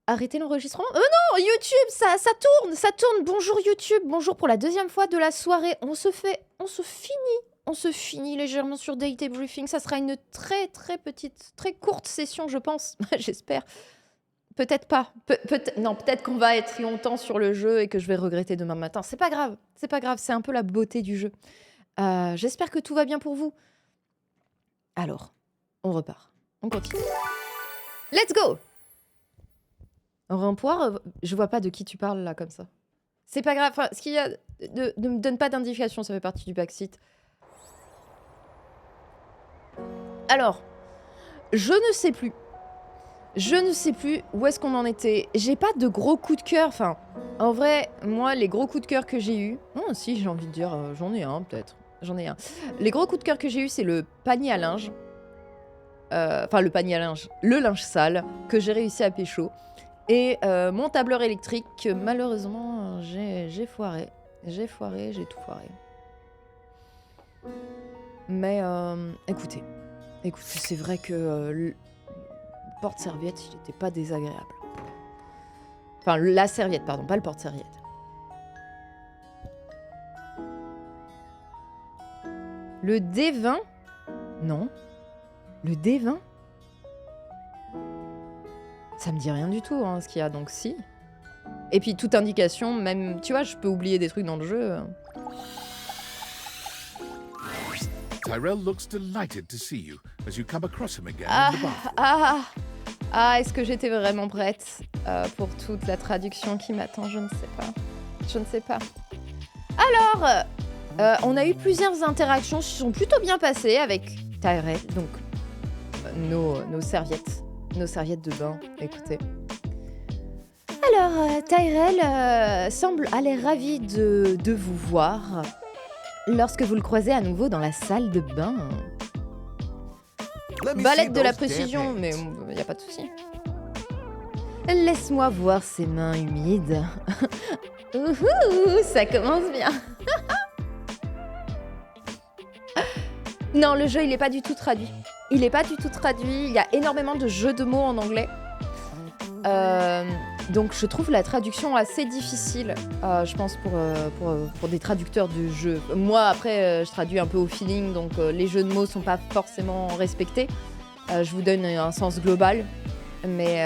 Arrêtez l'enregistrement? Non, YouTube, ça tourne. Bonjour YouTube, bonjour pour la deuxième fois de la soirée. On se finit légèrement sur Daily Briefing. Ça sera une très très petite, très courte session, je pense. J'espère. Peut-être pas. Non, peut-être qu'on va être longtemps sur le jeu et que je vais regretter demain matin. C'est pas grave, c'est pas grave. C'est un peu la beauté du jeu. J'espère que tout va bien pour vous. Alors, on repart. On continue. Let's go! Rempoire, je vois pas de qui tu parles là comme ça. C'est pas grave. Enfin, ce qu'il y a, ne me donne pas d'indication, ça fait partie du backseat. Alors, je ne sais plus. Je ne sais plus où est-ce qu'on en était. J'ai pas de gros coups de cœur. Enfin, en vrai, moi, les gros coups de cœur que j'ai eus... Oh, si, j'ai envie de dire, j'en ai un peut-être. J'en ai un. Les gros coups de cœur que j'ai eus, c'est le panier à linge. Enfin, le panier à linge. Le linge sale que j'ai réussi à pécho. Et mon tableur électrique, que malheureusement, j'ai foiré. J'ai tout foiré. Mais écoutez, c'est vrai que le porte-serviette, il n'était pas désagréable. Enfin, la serviette, pardon, pas le porte-serviette. Le D20 ? Non. Le D20 ? Ça me dit rien du tout, hein, ce qu'il y a, donc si. Et puis, toute indication, même, tu vois, je peux oublier des trucs dans le jeu. Tyrell looks delighted to see you as you come across him again in the bathroom. Est-ce que j'étais vraiment prête pour toute la traduction qui m'attend? Je ne sais pas. Je ne sais pas. Alors, on a eu plusieurs interactions qui sont plutôt bien passées avec Tyrell, donc nos serviettes. Nos serviettes de bain, écoutez. Alors, Tyrell semble aller ravi de vous voir lorsque vous le croisez à nouveau dans la salle de bain. Balette de la précision, mais il n'y a pas de souci. Laisse-moi voir ses mains humides. Ouhou, ça commence bien. Non, le jeu, il n'est pas du tout traduit. Il n'est pas du tout traduit. Il y a énormément de jeux de mots en anglais. Donc, je trouve la traduction assez difficile, je pense, pour des traducteurs de jeux. Moi, après, je traduis un peu au feeling, donc les jeux de mots ne sont pas forcément respectés. Je vous donne un sens global. Mais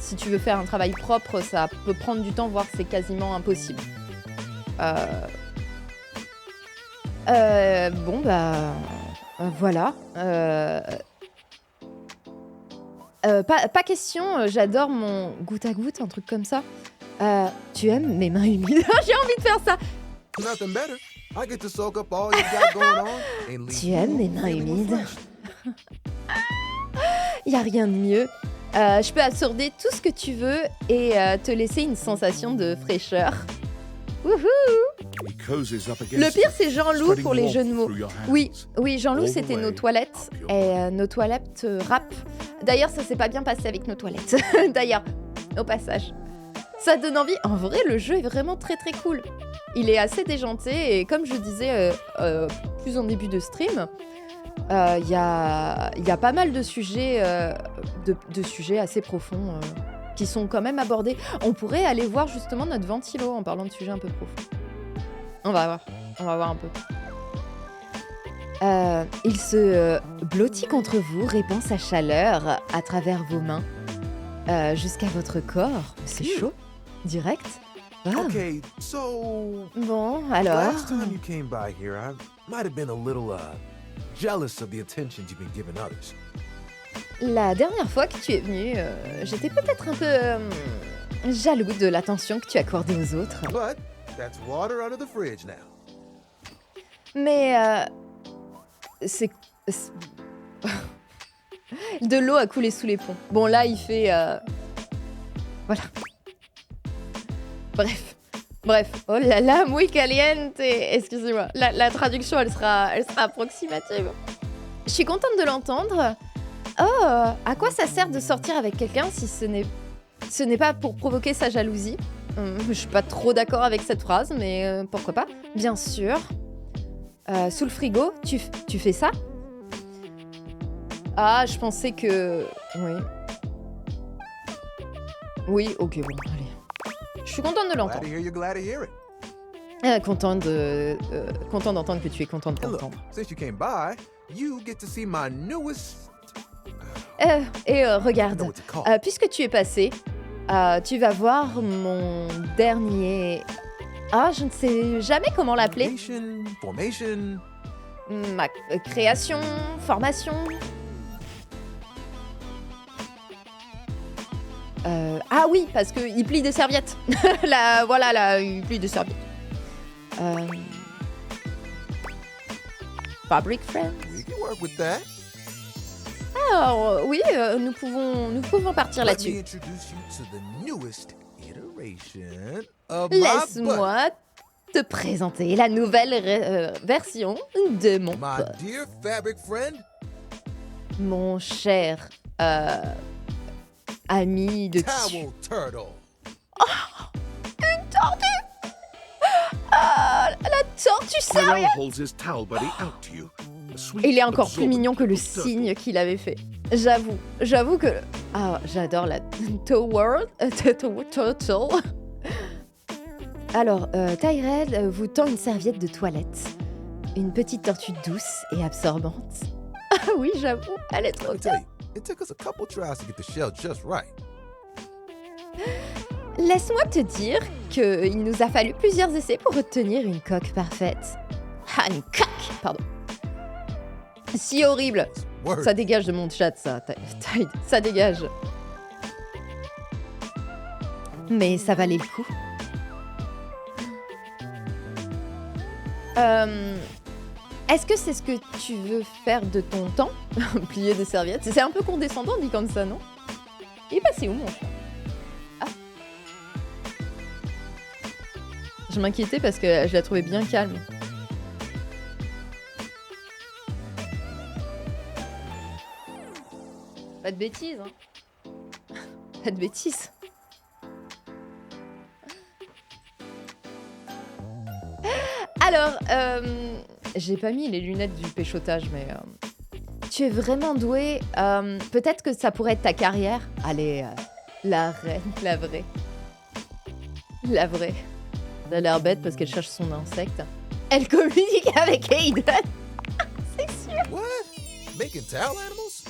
si tu veux faire un travail propre, ça peut prendre du temps, voire c'est quasiment impossible. Bon, bah... voilà. Pas question, j'adore mon goutte à goutte, un truc comme ça. Tu aimes mes mains humides? J'ai envie de faire ça. Tu aimes mes mains humides? Y a rien de mieux. Je peux absorber tout ce que tu veux et te laisser une sensation de fraîcheur. Wouhou! Le pire, c'est Jean-Loup pour les jeux de mots. Oui, Jean-Loup, c'était nos toilettes. Et nos toilettes rap. D'ailleurs, ça s'est pas bien passé avec nos toilettes. D'ailleurs, au passage. Ça donne envie. En vrai, le jeu est vraiment très très cool. Il est assez déjanté et comme je disais plus en début de stream, il y a pas mal de sujets, de sujets assez profonds qui sont quand même abordés. On pourrait aller voir justement notre ventilo en parlant de sujets un peu profonds. On va voir un peu. Il se blottit contre vous, répand sa chaleur à travers vos mains jusqu'à votre corps. C'est chaud, direct. Wow. Okay, so Bon, alors. last time you came by here, I might have been a little jealous of the attention you've been giving others. La dernière fois que tu es venu, j'étais peut-être un peu jaloux de l'attention que tu accordais aux autres. But that's water out of the fridge now. Mais c'est de l'eau a coulé sous les ponts. Bon là, il fait voilà. Bref. Oh là là, muy caliente. Excusez-moi. La traduction, elle sera approximative. Je suis contente de l'entendre. Oh, à quoi ça sert de sortir avec quelqu'un si ce n'est pas pour provoquer sa jalousie? Je suis pas trop d'accord avec cette phrase, mais pourquoi pas? Bien sûr. Sous le frigo, tu fais ça? Ah, je pensais que... Oui. Oui, ok, bon, allez. Je suis contente de Glad to l'entendre. hear you're glad to hear it. Content d'entendre que tu es contente de And look, l'entendre. since you came by, you get to see my newest. Regarde, Know what to call. puisque tu es passé, tu vas voir mon dernier... Ah, je ne sais jamais comment l'appeler. Formation. Ma création, formation. Ah oui, parce qu'il plie des serviettes. Voilà, il plie des serviettes. Fabric Friends. We can work with that. Alors, oui, nous pouvons partir Let me là-dessus. introduce you to the newest iteration of my buddy. Laisse-moi te présenter la nouvelle version de mon My pote. dear fabric friend, Mon cher ami de tissu. Towel Turtle. Une tortue. La tortue Tyrell sérieuse. holds his towel buddy out to you. A sweet, Il est encore plus absorbent mignon que le little turtle. signe qu'il avait fait. J'avoue que... Ah, j'adore la Turtle. Alors, Tyrell vous tend une serviette de toilette. Une petite tortue douce et absorbante. Ah oui, j'avoue, elle est trop Let me tell bien. you, it took us a couple tries to get the shell just right. Laisse-moi te dire qu'il nous a fallu plusieurs essais pour obtenir une coque parfaite. Ah, une coque, pardon. Si horrible. Word. Ça dégage de mon chat, ça. Ça dégage. Mais ça valait le coup. Est-ce que c'est ce que tu veux faire de ton temps? Plier des serviettes? C'est un peu condescendant dit comme ça, non? Il est passé où, mon chat? Ah. Je m'inquiétais parce que je la trouvais bien calme. Pas de bêtises, hein. Pas de bêtises. Alors, j'ai pas mis les lunettes du péchotage, mais tu es vraiment douée. Peut-être que ça pourrait être ta carrière. Allez, la reine, la vraie. La vraie. Elle a l'air bête parce qu'elle cherche son insecte. Elle communique avec Aiden. C'est sûr. What? Making towel animals?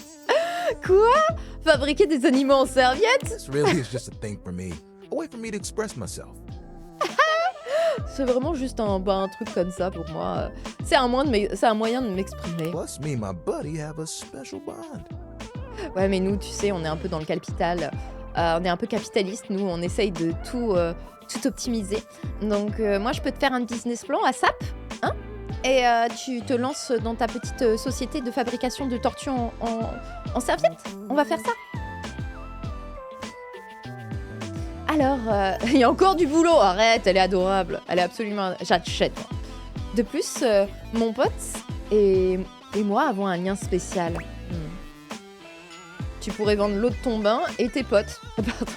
Quoi? Fabriquer des animaux en serviette? This really is just a thing for me. A way for me to express myself. C'est vraiment juste un truc comme ça pour moi. C'est un moyen de m'exprimer. Plus, me and my buddy have a special bond. Ouais, mais nous, tu sais, on est un peu dans le capital. On est un peu capitaliste. Nous, on essaye de tout optimiser. Donc, moi, je peux te faire un business plan à SAP, hein? Et tu te lances dans ta petite société de fabrication de tortues en serviette. On va faire ça. Alors, il y a encore du boulot. Arrête, elle est adorable. Elle est absolument... J'achète. De plus, mon pote et moi avons un lien spécial. Tu pourrais vendre l'eau de ton bain et tes potes. Pardon.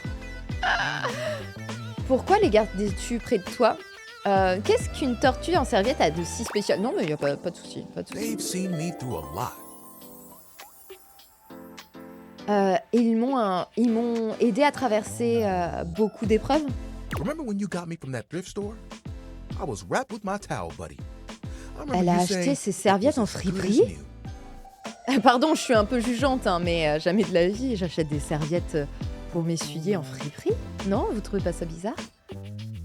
Pourquoi les gardes-tu près de toi? Qu'est-ce qu'une tortue en serviette a de si spécial? Non, mais il n'y a pas de souci. Pas de souci. They've seen me through a lot. Ils m'ont aidé à traverser beaucoup d'épreuves. Remember when you got me from that thrift store? I was wrapped with my towel buddy. I remember Elle a you acheté saying ses it serviettes was en as good as friperie. new. Pardon, je suis un peu jugeante, hein, mais jamais de la vie, j'achète des serviettes pour m'essuyer en friperie. Non, vous trouvez pas ça bizarre?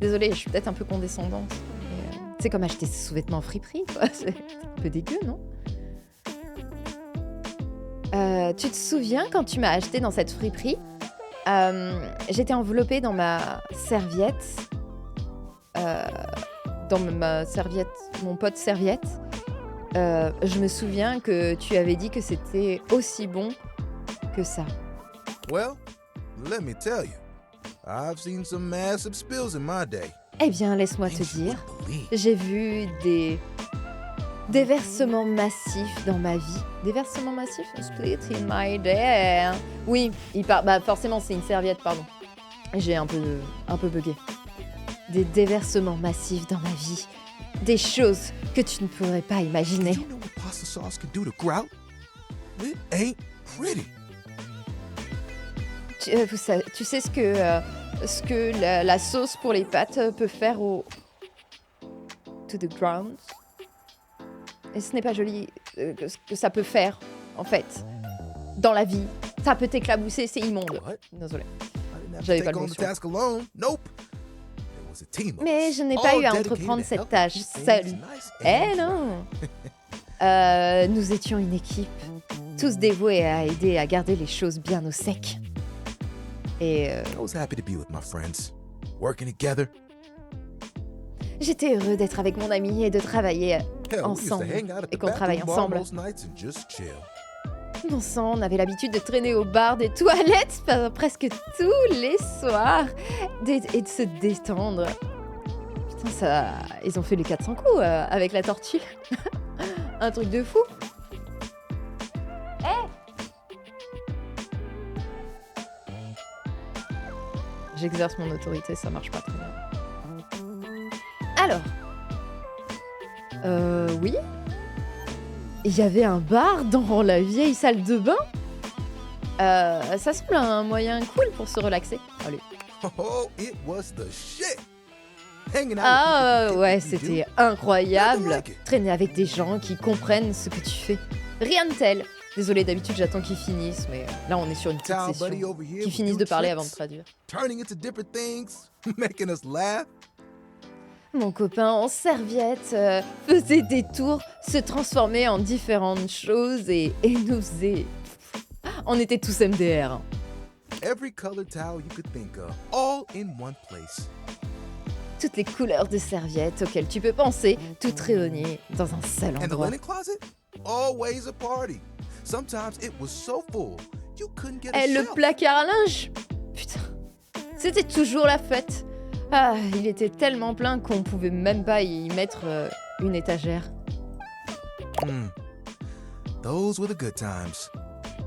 Désolée, je suis peut-être un peu condescendante. Mais, c'est comme acheter ses sous-vêtements en friperie, quoi. C'est un peu dégueu, non? Tu te souviens quand tu m'as acheté dans cette friperie? J'étais enveloppée dans ma serviette. Mon pote serviette. Je me souviens que tu avais dit que c'était aussi bon que ça. Well, let me tell you, I've seen some massive spills in my day. Eh bien, laisse-moi te Things you dire, wouldn't believe. j'ai vu des déversements massifs dans ma vie. Déversements massifs? Split in my day. Oui, forcément, c'est une serviette, pardon. J'ai un peu bugué. Des déversements massifs dans ma vie. Des choses que tu ne pourrais pas imaginer. Do you know what pasta sauce can do to grout? It ain't pretty. Tu sais ce que la sauce pour les pâtes peut faire au... To the ground. Et ce n'est pas joli ce que ça peut faire, en fait, dans la vie. Ça peut t'éclabousser, c'est immonde. Désolé. J'avais pas le mot sur. Mais je n'ai pas eu à entreprendre cette tâche seule. Eh non. Nous étions une équipe, tous dévoués à aider à garder les choses bien au sec. Et j'étais heureux d'être avec mon ami et de travailler ensemble. Et qu'on travaille ensemble. Bon sang, on avait l'habitude de traîner au bar des toilettes presque tous les soirs et de se détendre. Putain, ça... Ils ont fait les 400 coups avec la tortue. Un truc de fou. J'exerce mon autorité, ça marche pas très bien. Alors. Oui. Il y avait un bar dans la vieille salle de bain. Ça semble un moyen cool pour se relaxer. Allez. Ah ouais, c'était incroyable. Traîner avec des gens qui comprennent ce que tu fais. Rien de tel. Désolé, d'habitude j'attends qu'ils finissent, mais là on est sur une petite session. Qu'ils finissent de parler avant de traduire. Mon copain en serviette faisait des tours, se transformait en différentes choses et nous faisait... On était tous MDR. Toutes les couleurs de serviettes auxquelles tu peux penser, toutes réunies dans un seul endroit. Et le placard à linge. Putain, c'était toujours la fête. Ah, il était tellement plein qu'on pouvait même pas y mettre une étagère. Those were the good times.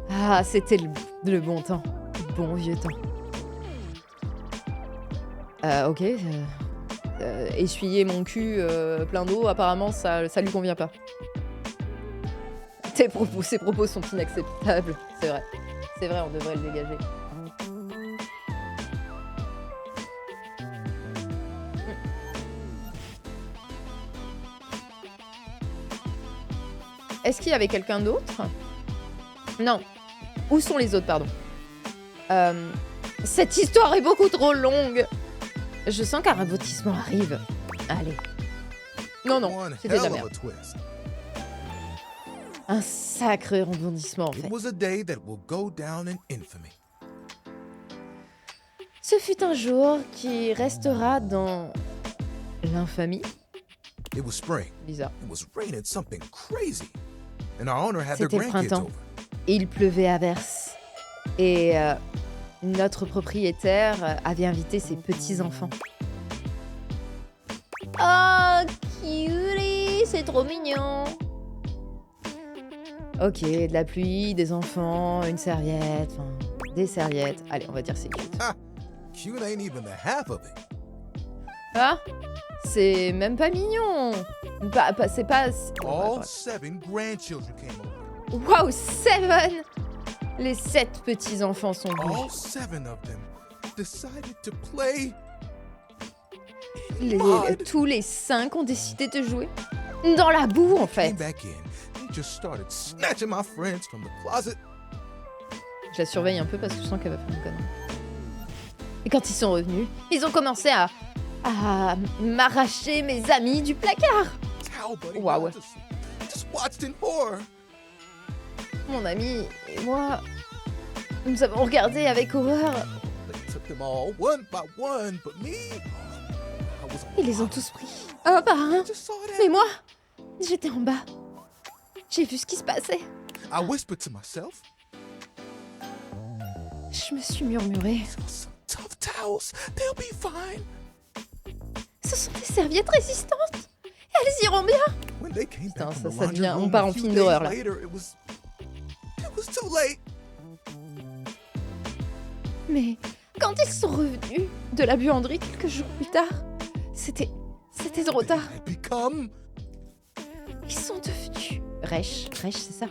Ah, c'était le bon temps. Le bon vieux temps. Ok. Essuyer mon cul plein d'eau, apparemment, ça lui convient pas. Ces propos sont inacceptables. C'est vrai, on devrait le dégager. Est-ce qu'il y avait quelqu'un d'autre? Non. Où sont les autres, pardon? Cette histoire est beaucoup trop longue. Je sens qu'un rebondissement arrive. Allez. Non, c'était de la merde. Un sacré rebondissement, en fait. Ce fut un jour qui restera dans l'infamie. Bizarre. C'était le printemps. Et il pleuvait à verse. Et notre propriétaire avait invité ses petits-enfants. Oh, cutie, c'est trop mignon. Ok, de la pluie, des enfants, une serviette, enfin, des serviettes. Allez, on va dire c'est cute. Ah, c'est même pas mignon. C'est pas... Waouh, 7! Les 7 petits-enfants sont venus. Tous les 5 ont décidé de jouer. Dans la boue, en fait. Je la surveille un peu parce que je sens qu'elle va faire une connerie. Et quand ils sont revenus, ils ont commencé à m'arracher mes amis du placard. Waouh. Mon ami et moi, nous avons regardé avec horreur. Ils les ont tous pris, un par un. Mais moi, j'étais en bas. J'ai vu ce qui se passait. Je me suis murmuré. Ce sont des serviettes résistantes. Elles iront bien. Putain, ça devient... On part en film d'horreur, là. Mais quand ils sont revenus de la buanderie quelques jours plus tard, c'était trop tard. Ils sont devenus... Rêche, c'est ça.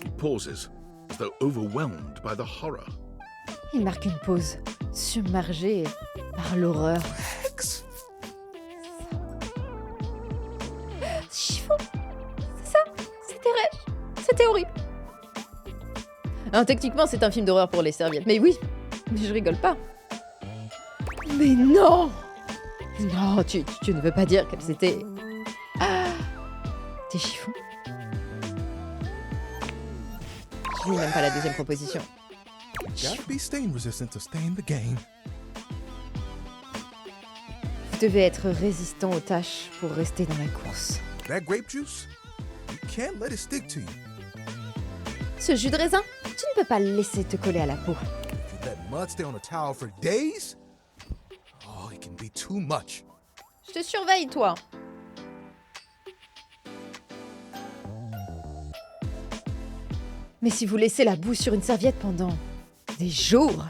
He pauses, as though overwhelmed by the horror. Il marque une pause, submergé par l'horreur. Rex? Chiffon, c'est ça? C'était horrible. Alors, techniquement, c'est un film d'horreur pour les serviettes. Mais oui, je rigole pas. Mais non! Non, tu ne veux pas dire qu'elles étaient... Ah, des chiffons? Je lis même pas la deuxième proposition. Gotta be stain resistant to stay in the game. Vous devez être résistant aux tâches pour rester dans la course. That grape juice? You can't let it stick to you. Ce jus de raisin, tu ne peux pas le laisser te coller à la peau. If you let mud stay on a towel for days, oh, it can be too much. Je te surveille, toi. Mais si vous laissez la boue sur une serviette pendant des jours,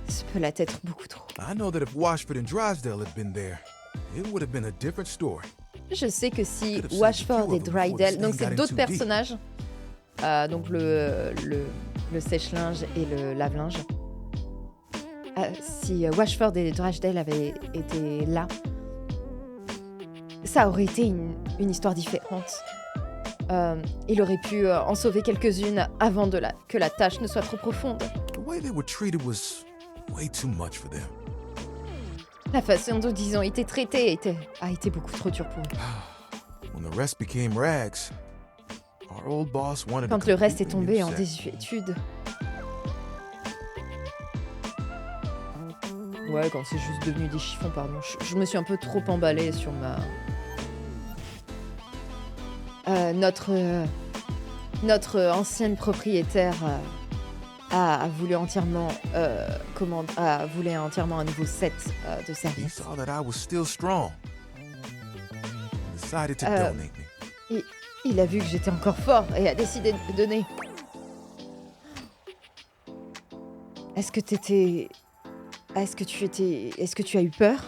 ça peut être beaucoup trop. I know that if Washford and Drysdale had been there, it would have been a different story. Je sais que si Washford et Drysdale, donc c'est d'autres personnages, donc le sèche-linge et le lave-linge, si Washford et Drysdale avaient été là, ça aurait été une histoire différente. Il aurait pu en sauver quelques-unes avant que la tâche ne soit trop profonde. The way they were treated was way too much for them. La façon dont ils ont été traités a été beaucoup trop dure pour eux. When the rest became rags, our old boss wanted Quand a le reste est completely tombé en new set. désuétude. Ouais, quand c'est juste devenu des chiffons, pardon. Je me suis un peu trop emballée sur ma... Notre ancienne propriétaire a voulu entièrement voulait entièrement un nouveau set de He service. saw that I was still strong. And decided to donate me. Il a vu que j'étais encore fort et a décidé de me donner. Est-ce que tu as eu peur?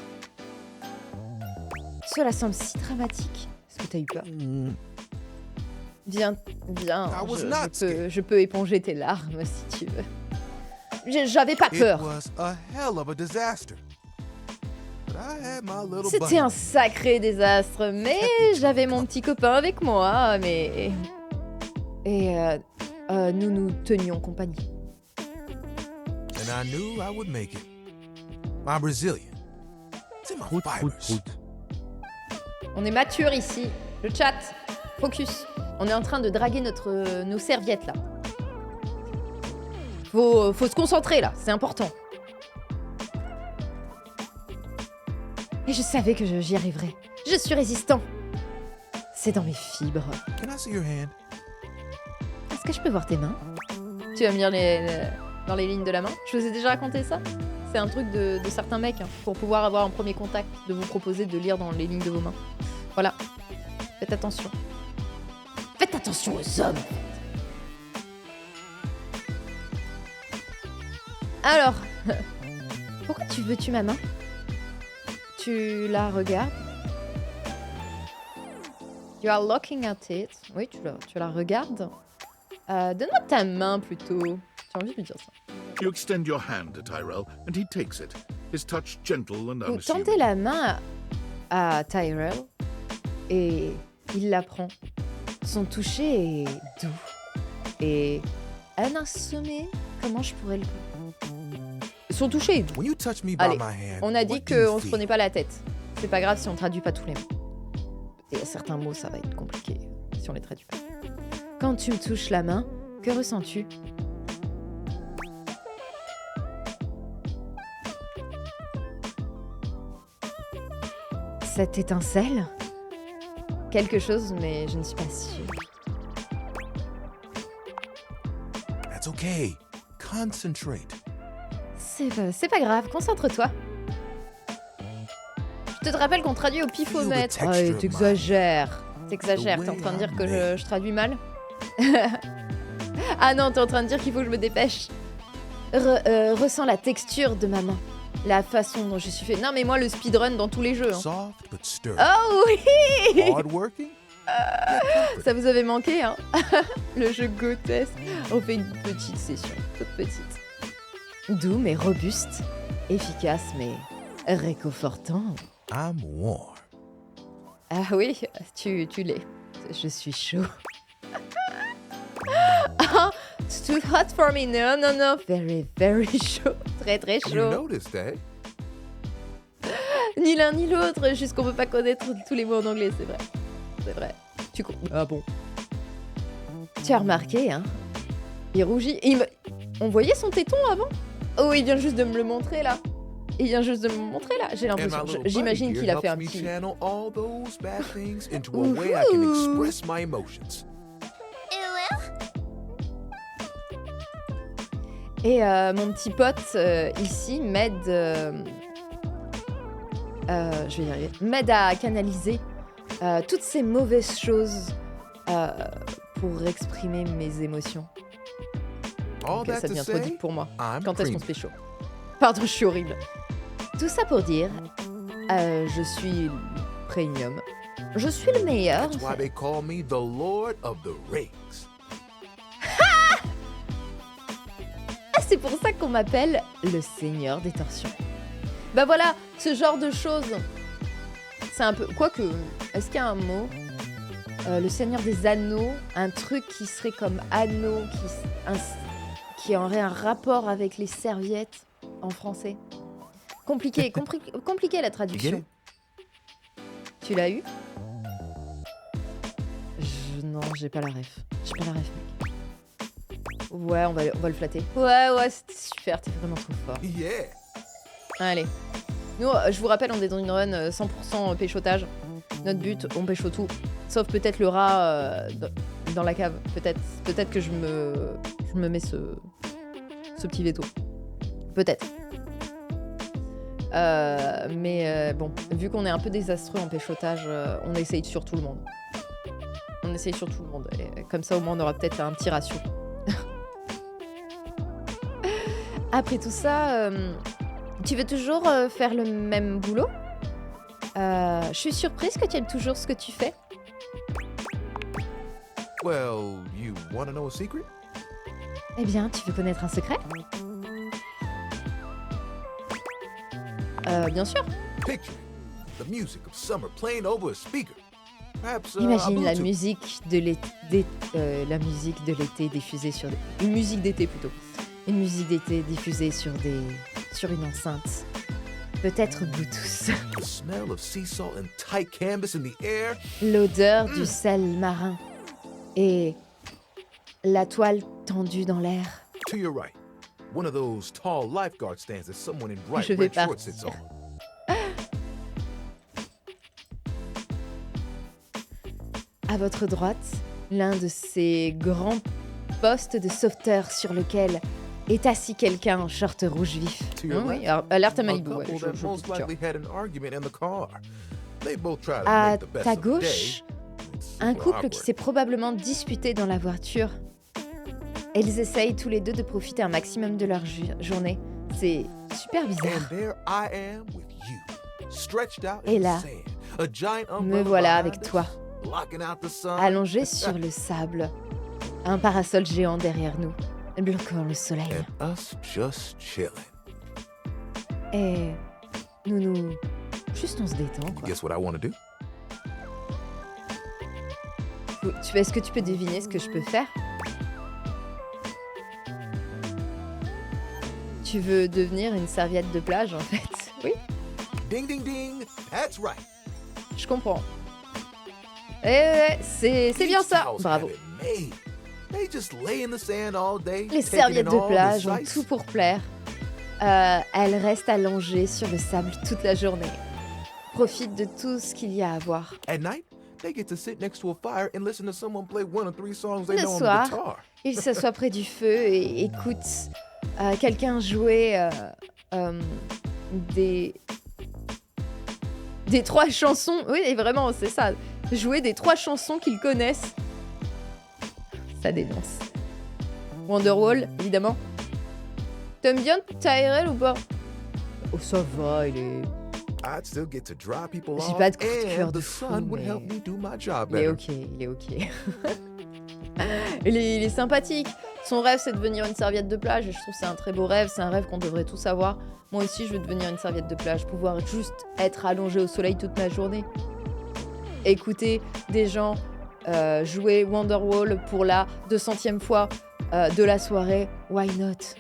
Cela semble si dramatique. Est-ce que tu as eu peur? Viens, je peux éponger tes larmes si tu veux. J'avais pas It peur. was a hell of a disaster. But I had my little C'était buddy. un sacré désastre, mais j'avais mon petit copain avec moi, et nous nous tenions compagnie. And I knew I would make it. I'm Brazilian. It's in my fibers. On est mature ici. Le chat, focus. On est en train de draguer nos serviettes là. Faut se concentrer là, c'est important. Et je savais que j'y arriverais. Je suis résistant. C'est dans mes fibres. Can I see your hand? Est-ce que je peux voir tes mains? Tu vas me lire dans les lignes de la main? Je vous ai déjà raconté ça? C'est un truc de certains mecs, hein, pour pouvoir avoir un premier contact, de vous proposer de lire dans les lignes de vos mains. Voilà. Faites attention. Faites attention aux hommes. Alors, pourquoi tu veux-tu ma main? Tu la regardes? You are looking at it. Oui, tu la regardes. Donne-moi ta main plutôt. J'ai envie de lui dire ça. You extend your hand to Tyrell, and he takes it, his touch gentle and Vous unassuming. tendez la main à Tyrell et il la prend. Son toucher est doux et unassumé. Comment je pourrais le... Son toucher est doux. When you touch me by Allez, my hand, on a dit what do you qu'on se feel? prenait pas la tête. C'est pas grave si on traduit pas tous les mots. Et certains mots, ça va être compliqué si on les traduit pas. Quand tu me touches la main, que ressens-tu? Cette étincelle? Quelque chose, mais je ne suis pas sûre. That's okay. Concentrate. C'est pas grave, concentre-toi. Je te rappelle qu'on traduit au pifomètre. Feel the texture of T'exagères. T'es en train de dire que je traduis mal? Ah non, t'es en train de dire qu'il faut que je me dépêche. Ressens la texture de ma main. La façon dont je suis fait. Non, mais moi, le speedrun dans tous les jeux. Hein. Soft but sturdy. Oh oui! Hardworking. Ça vous avait manqué, hein? Le jeu grotesque. On fait une petite session, toute petite. Doux mais robuste. Efficace mais réconfortant. I'm warm. Ah oui, tu l'es. Je suis chaud. It's too hot for me. Non, non, non. Very, very chaud. Très, très You chaud. noticed that? Ni l'un ni l'autre, juste qu'on peut pas connaître tous les mots en anglais, c'est vrai. C'est vrai. Ah bon. Tu as remarqué, hein? Il rougit. On voyait son téton avant? Oh, il vient juste de me le montrer, là. Il vient juste de me montrer, là. J'ai l'impression. J'imagine qu'il a fait un petit... Et mon petit pote, ici, m'aide... je vais y arriver. M'aide à canaliser toutes ces mauvaises choses pour exprimer mes émotions. Donc, ça devient trop deep pour moi. Quand est-ce qu'on se fait chaud? Pardon, je suis horrible. Tout ça pour dire, je suis premium. Je suis le meilleur. That's why they call me the Lord of the Rings. Ah, c'est pour ça qu'on m'appelle le Seigneur des Torsions. Bah voilà, ce genre de choses. C'est un peu... Quoique, est-ce qu'il y a un mot le Seigneur des Anneaux, un truc qui serait comme anneau, qui aurait un rapport avec les serviettes en français. Compliqué la traduction. Tu l'as eu? Non, j'ai pas la ref. Mec. Ouais, on va le flatter. Ouais, c'était super, t'es vraiment trop fort. Yeah. Allez. Nous, je vous rappelle, on est dans une run 100% péchotage. Notre but, on pécho tout. Sauf peut-être le rat dans la cave. Peut-être que je me mets ce petit veto. Peut-être. Mais bon, vu qu'on est un peu désastreux en péchotage, on essaye sur tout le monde. Et comme ça, au moins, on aura peut-être un petit ratio. Après tout ça, tu veux toujours faire le même boulot? Je suis surprise que tu aimes toujours ce que tu fais. Well, you want to know a secret? Eh bien, tu veux connaître un secret? Bien sûr. Picture the music of summer playing over a speaker. Perhaps, Imagine la Bluetooth. musique de l'été diffusée sur une musique d'été plutôt. Une musique d'été diffusée sur une enceinte. Peut-être Bluetooth. The smell of sea salt and tight canvas in the air. L'odeur du sel marin et la toile tendue dans l'air. To your right, one of those tall lifeguard stands that someone in bright Je vais red shorts sits on. À votre droite, l'un de ces grands postes de sauveteurs sur lequel est assis quelqu'un en short rouge vif. To your Oui, left, alerte à a Malibu. Ouais, couple that most picture. likely had an argument in the car. They both try to À make the best ta of the gauche, day. It's un super couple qui awkward. s'est probablement disputé dans la voiture. Ils essayent tous les deux de profiter un maximum de leur journée. C'est super And bizarre. there I am with you, stretched out Et in là, the sand. A giant Me umbrella voilà behind avec us, toi, blocking out the sun. allongé sur le sable. Un parasol géant derrière nous, bloquant le soleil. And us just chilling. Et nous... Juste on se détend, quoi. Guess what I want to do? Est-ce que tu peux deviner ce que je peux faire? Tu veux devenir une serviette de plage, en fait? Oui, Ding ding ding, that's right. je comprends. C'est bien Beach ça. towels Bravo. have it made. They just lay in the sand all day, Les taking serviettes in de all the plage ont sights. tout pour plaire. Elles restent allongées sur le sable toute la journée. Profitent de tout ce qu'il y a à voir. At night, they get to sit next to a fire and listen to someone play one of 3 songs they Le know on the soir, guitar. ils s'assoient près du feu et écoutent quelqu'un jouer des 3 chansons. Oui, et vraiment, c'est ça. Jouer des 3 chansons qu'ils connaissent. Ça dénonce. Wonderwall, évidemment. T'aimes bien Tyrell ou pas? Oh, ça va, il est... I'd still get to dry people J'ai off, pas de coup de cœur and de the fou, sun would mais- help me do my job Il est better. ok, il est ok. il est sympathique. Son rêve, c'est de devenir une serviette de plage. Et je trouve que c'est un très beau rêve. C'est un rêve qu'on devrait tous avoir. Moi aussi, je veux devenir une serviette de plage. Pouvoir juste être allongée au soleil toute la journée. Écouter des gens jouer Wonderwall pour la 200e fois de la soirée. Why not?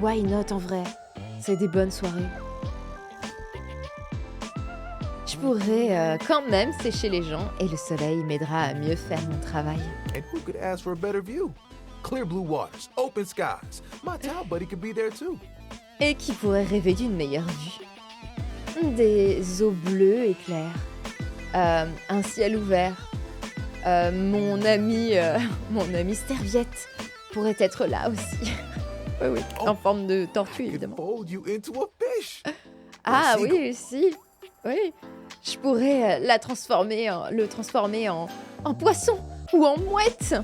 Why not en vrai? C'est des bonnes soirées. Je pourrais quand même sécher les gens et le soleil m'aidera à mieux faire mon travail. And who could ask for a better view? Clear blue waters, open skies. My towel buddy could be there too. Et qui pourrait rêver d'une meilleure vue. Des eaux bleues et claires. Un ciel ouvert. Mon ami serviette pourrait être là aussi. Oui, en forme de tortue, évidemment. Mold you into a fish. Ah oui, si. Oui. Je pourrais le transformer en poisson ou en mouette.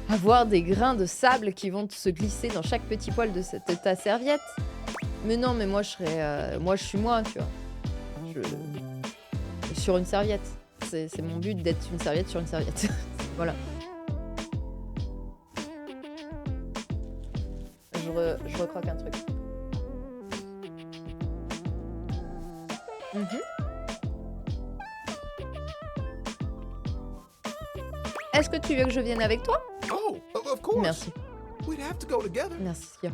Avoir des grains de sable qui vont se glisser dans chaque petit poil de ta serviette. Mais non, mais moi je suis moi, tu vois. Sur une serviette. C'est mon but d'être une serviette sur une serviette. Voilà. Je recroque un truc. Est-ce que tu veux que je vienne avec toi? Oh, of course. Merci. We'd have to go together. Merci, Sia.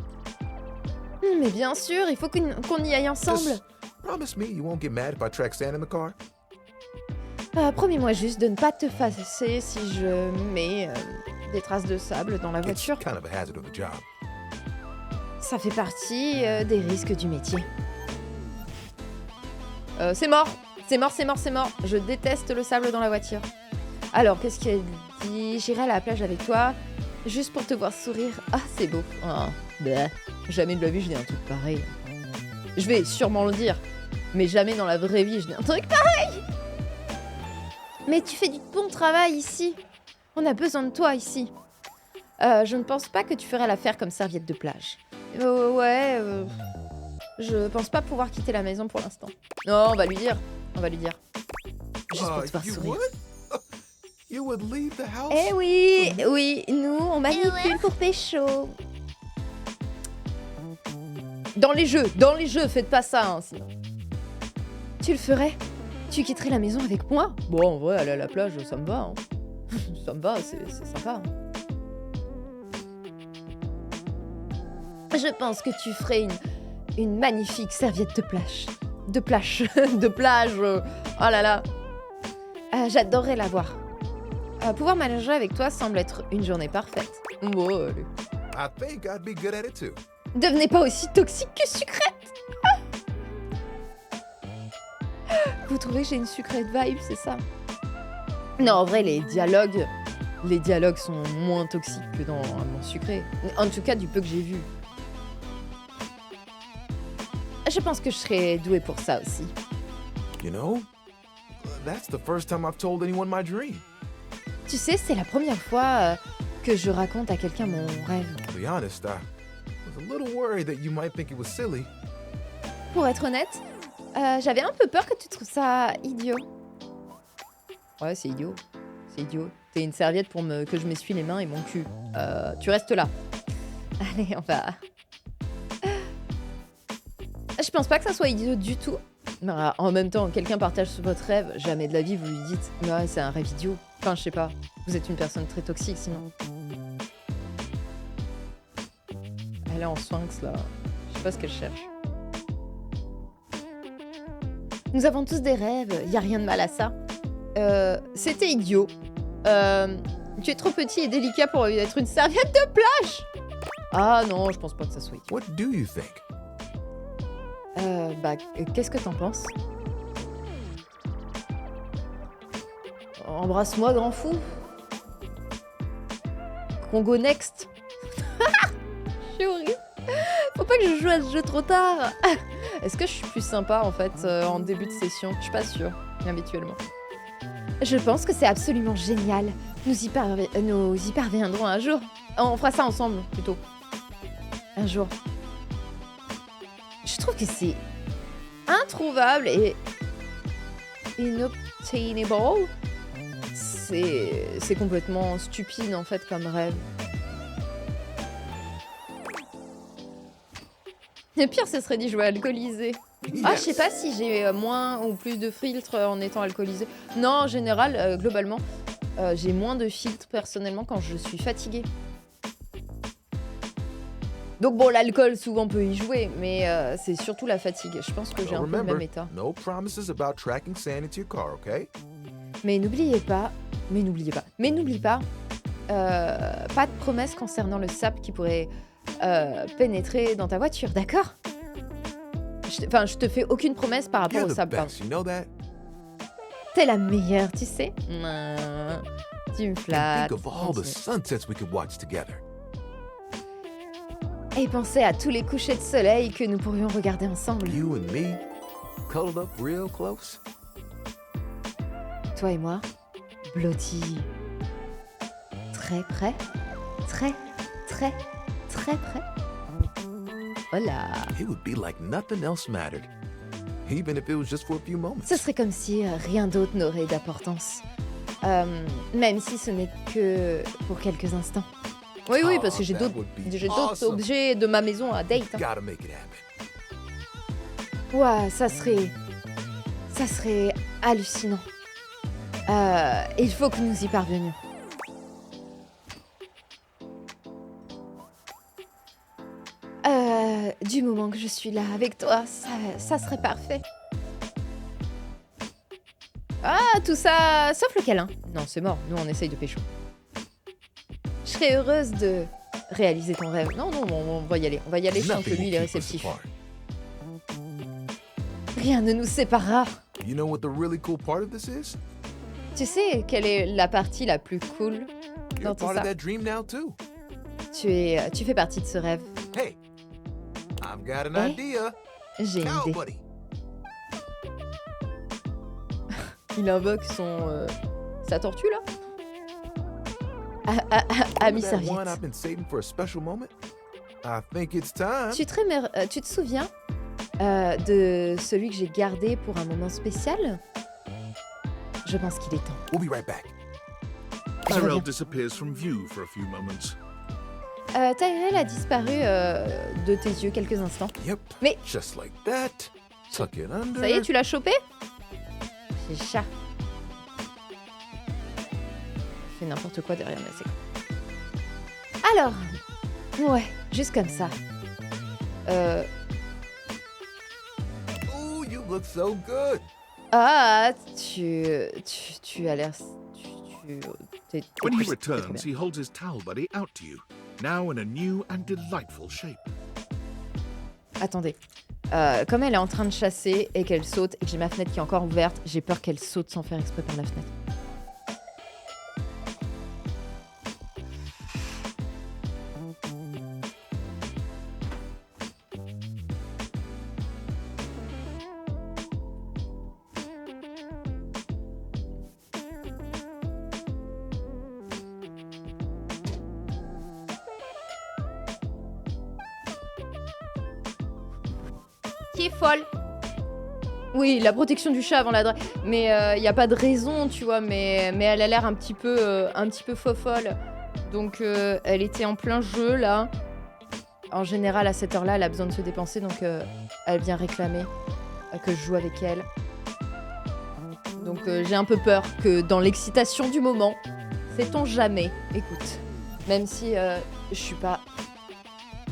Mais bien sûr, il faut qu'on y aille ensemble. Just promise me you won't get mad if I track sand in the car. Promets-moi juste de ne pas te effacer si je mets des traces de sable dans la It's voiture. kind of a hazard of the job. Ça fait partie des risques du métier. C'est mort. Je déteste le sable dans la voiture. Alors, qu'est-ce qu'elle dit? J'irai à la plage avec toi, juste pour te voir sourire. Ah, c'est beau. Ah, bah. Jamais de la vie, je dis un truc pareil. Je vais sûrement le dire, mais jamais dans la vraie vie, je dis un truc pareil. Mais tu fais du bon travail ici. On a besoin de toi ici. Je ne pense pas que tu ferais l'affaire comme serviette de plage. Je pense pas pouvoir quitter la maison pour l'instant. Non, on va lui dire. Juste pour te faire You sourire. would? You would leave the house? Eh oui, nous, on manipule pour pécho. Dans les jeux, faites pas ça, hein, sinon. Tu le ferais? Tu quitterais la maison avec moi? Bon, en vrai, aller à la plage, ça me va, hein. Ça me va, c'est sympa. Je pense que tu ferais une magnifique serviette de plage. De plage. Oh là là. J'adorerais la voir. Pouvoir m'allonger avec toi semble être une journée parfaite. Bon, allez. I think I'd be good at it too. Devenez pas aussi toxique que sucrète. Vous trouvez que j'ai une sucrète vibe, c'est ça? Non, en vrai, les dialogues sont moins toxiques que dans mon sucré. En tout cas, du peu que j'ai vu. Je pense que je serais douée pour ça aussi. You know, that's the first time I've told anyone my dream. Tu sais, c'est la première fois que je raconte à quelqu'un mon rêve. To be honest, I was a little worried that you might think it was silly. Pour être honnête, j'avais un peu peur que tu trouves ça idiot. Ouais, c'est idiot. T'es une serviette pour que je m'essuie les mains et mon cul. Tu restes là. Allez, on va... Je pense pas que ça soit idiot du tout. Mais en même temps, quelqu'un partage votre rêve, jamais de la vie vous lui dites « Ouais, c'est un rêve idiot ». Enfin, je sais pas. Vous êtes une personne très toxique, sinon. Elle est en sphinx, là. Je sais pas ce qu'elle cherche. Nous avons tous des rêves, y a rien de mal à ça. C'était idiot. Tu es trop petit et délicat pour être une serviette de plage. Ah non, je pense pas que ça soit idiot. What do you think? Qu'est-ce que t'en penses? Embrasse-moi, grand fou. Congo next. Je suis horrible. Faut pas que je joue à ce jeu trop tard. Est-ce que je suis plus sympa, en fait, en début de session? Je suis pas sûre, habituellement. Je pense que c'est absolument génial. Nous y parviendrons un jour. On fera ça ensemble, plutôt. Un jour. Je trouve que c'est introuvable et inobtainable. c'est complètement stupide en fait comme rêve. Le pire, ce serait d'y jouer alcoolisé. Ah, je sais pas si j'ai moins ou plus de filtres en étant alcoolisé. Non, en général, globalement, j'ai moins de filtres personnellement quand je suis fatiguée. Donc bon, l'alcool souvent peut y jouer, mais c'est surtout la fatigue. Je pense que j'ai un peu le même état. No promises about tracking sand into your car, okay? Mais n'oubliez pas, pas de promesses concernant le sap qui pourrait pénétrer dans ta voiture, d'accord? Enfin, je te fais aucune promesse par rapport You're au the sap. best, you know that? T'es la meilleure, tu sais. Tu me And flattes. think of all the sunsets we could watch together. Et pensez à tous les couchers de soleil que nous pourrions regarder ensemble. You and me, cuddled up real close. Toi et moi, blottis. Très près. Très, très, très près. Voilà. It would be like nothing else mattered, even if it was just for a few moments. Ce serait comme si rien d'autre n'aurait d'importance. Même si ce n'est que pour quelques instants. Oui, parce que j'ai that d'autres would be d'autres awesome. objets de ma maison à date. Hein. Gotta make it happen. Ouais, ça serait hallucinant. Il faut que nous y parvenions. Du moment que je suis là avec toi, ça serait parfait. Ah, tout ça, sauf le câlin. Non, c'est mort, nous on essaye de pécho. Je serais heureuse de réaliser ton rêve. Non, on va y aller. On va y aller, je sens que Nothing lui, will il est keep us réceptif. apart. Rien ne nous séparera. You know what the really cool part of this is? Tu sais quelle est la partie la plus cool dans You're tout part ça? of that dream now too. Tu fais partie de ce rêve. Hey, I've got an Eh? idea. J'ai une Cow idée. buddy. Il invoque sa tortue là. Ami Remember that one serviette. I've been saving for a special moment? I think it's time. Tu te souviens de celui que j'ai gardé pour un moment spécial? Je pense qu'il est temps. We'll be right back. Je reviens. Tyrell disappears from view for a few moments. Tyrell a disparu de tes yeux quelques instants. Yep. Mais- Just like that. Tuck it under. Ça y est, tu l'as chopé? C'est chat. Il fait n'importe quoi derrière moi, c'est quoi. Alors, ouais, juste comme ça. Ooh, you look so good. Ah, tu as l'air... t'es When he très returns, bien. he holds his towel buddy out to you, now in a new and delightful shape. Attendez. Comme elle est en train de chasser et qu'elle saute et que j'ai ma fenêtre qui est encore ouverte, j'ai peur qu'elle saute sans faire exprès par la fenêtre. Qui est folle. Oui, la protection du chat avant la drague. Mais il n'y a pas de raison, tu vois. Mais elle a l'air un petit peu fofolle. Donc, elle était en plein jeu, là. En général, à cette heure-là, elle a besoin de se dépenser. Donc, elle vient réclamer que je joue avec elle. Donc, j'ai un peu peur que dans l'excitation du moment, sait-on jamais. Écoute, même si je suis pas...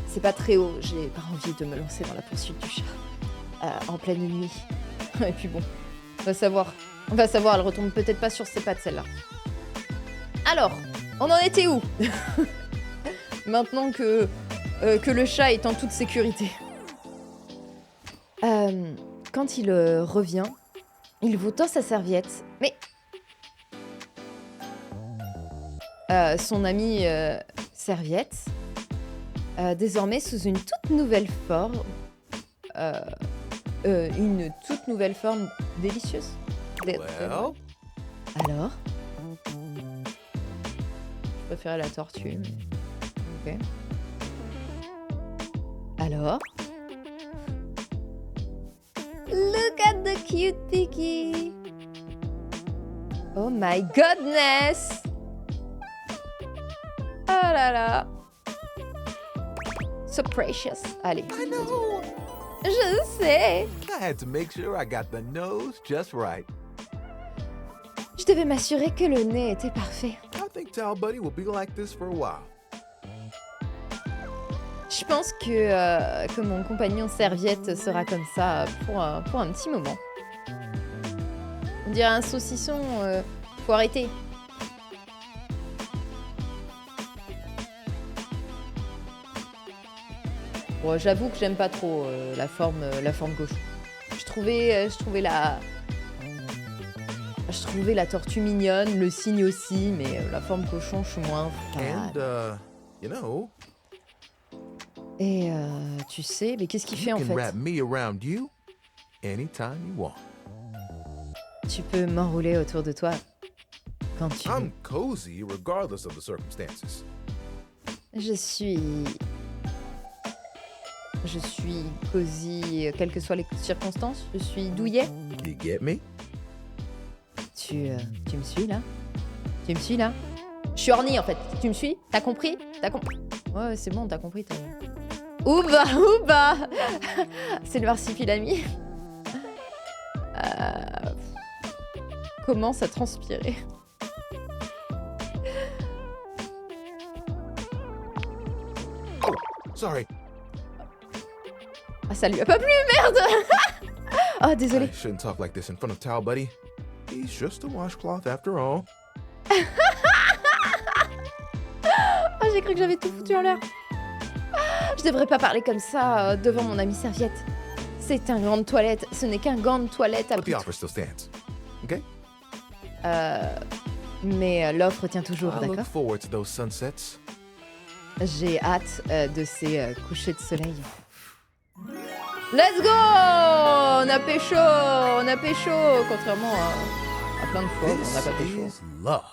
C'est pas très haut. J'ai pas envie de me lancer dans la poursuite du chat. En pleine nuit. Et puis bon, on va savoir, elle retombe peut-être pas sur ses pattes celle-là. Alors, on en était où? Maintenant que le chat est en toute sécurité. Quand il revient, il vous tend sa serviette, mais... son amie serviette, désormais sous une toute nouvelle forme... une toute nouvelle forme délicieuse. Well, Alors, je préférais la tortue, mais... Ok. Alors... Look at the cute piggy. Oh my goodness! Oh là là! So precious. Allez. I know. Je sais. I had to make sure I got the nose just right. Je devais m'assurer que le nez était parfait. I think Towel Buddy will be like this for a while. Je pense que mon compagnon serviette sera comme ça pour un petit moment. On dirait un saucisson. Faut arrêter. Bon, j'avoue que j'aime pas trop la forme cochon. Je trouvais la tortue mignonne, le cygne aussi, mais la forme cochon, je suis moins fan. And, you know, Et tu sais, mais qu'est-ce qu'il fait en you can fait? wrap me around you anytime you want. Tu peux m'enrouler autour de toi quand tu veux. I'm cozy regardless of the circumstances. Je suis cosy, quelles que soient les circonstances. Je suis douillet. You get me? Tu me suis là? Tu me suis là? Je suis ornie en fait. Tu me suis? T'as compris? Ouais, c'est bon, t'as compris. Ouba! C'est le marsupilami. Commence à transpirer. Oh, sorry. Ah, ça lui a pas plu, merde! Oh, désolé. I shouldn't talk like this in front of Towel Buddy. He's just a washcloth after all. Oh, j'ai cru que j'avais tout foutu en l'air. Je devrais pas parler comme ça devant mon ami serviette. C'est un gant de toilette. Ce n'est qu'un gant de toilette But après the tout. offer still stands. Okay? Mais l'offre tient toujours, I look d'accord? forward to those sunsets. J'ai hâte de ces couchers de soleil. Let's go! On a pécho, contrairement à plein de fois où on n'a pas pécho. This is love.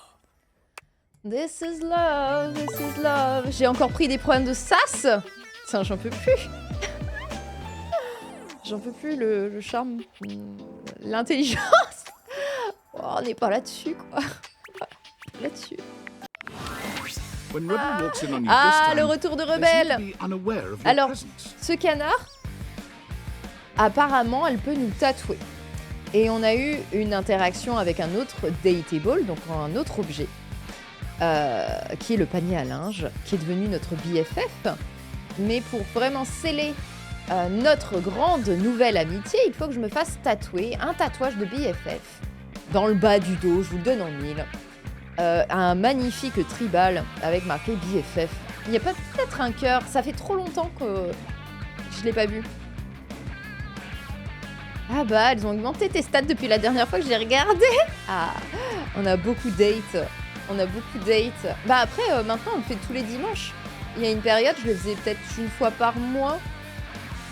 This is love, this is love. J'ai encore pris des problèmes de sas. Tiens, j'en peux plus. J'en peux plus, le charme, l'intelligence. Oh, on n'est pas là-dessus, quoi. Là-dessus. When Rebel walks in on you Ah, this time, le retour de they seem Rebelle. to be unaware of your Alors, presence. ce canard, apparemment, elle peut nous tatouer. Et on a eu une interaction avec un autre dateable, donc un autre objet, qui est le panier à linge, qui est devenu notre BFF. Mais pour vraiment sceller notre grande nouvelle amitié, il faut que je me fasse tatouer un tatouage de BFF dans le bas du dos, je vous le donne en mille. Un magnifique tribal avec marqué BFF. Il y a peut-être un cœur, ça fait trop longtemps que je l'ai pas vu. Ah bah, elles ont augmenté tes stats depuis la dernière fois que je les regardé. Ah, on a beaucoup de dates. Bah après, maintenant, on le fait tous les dimanches. Il y a une période, je le faisais peut-être une fois par mois,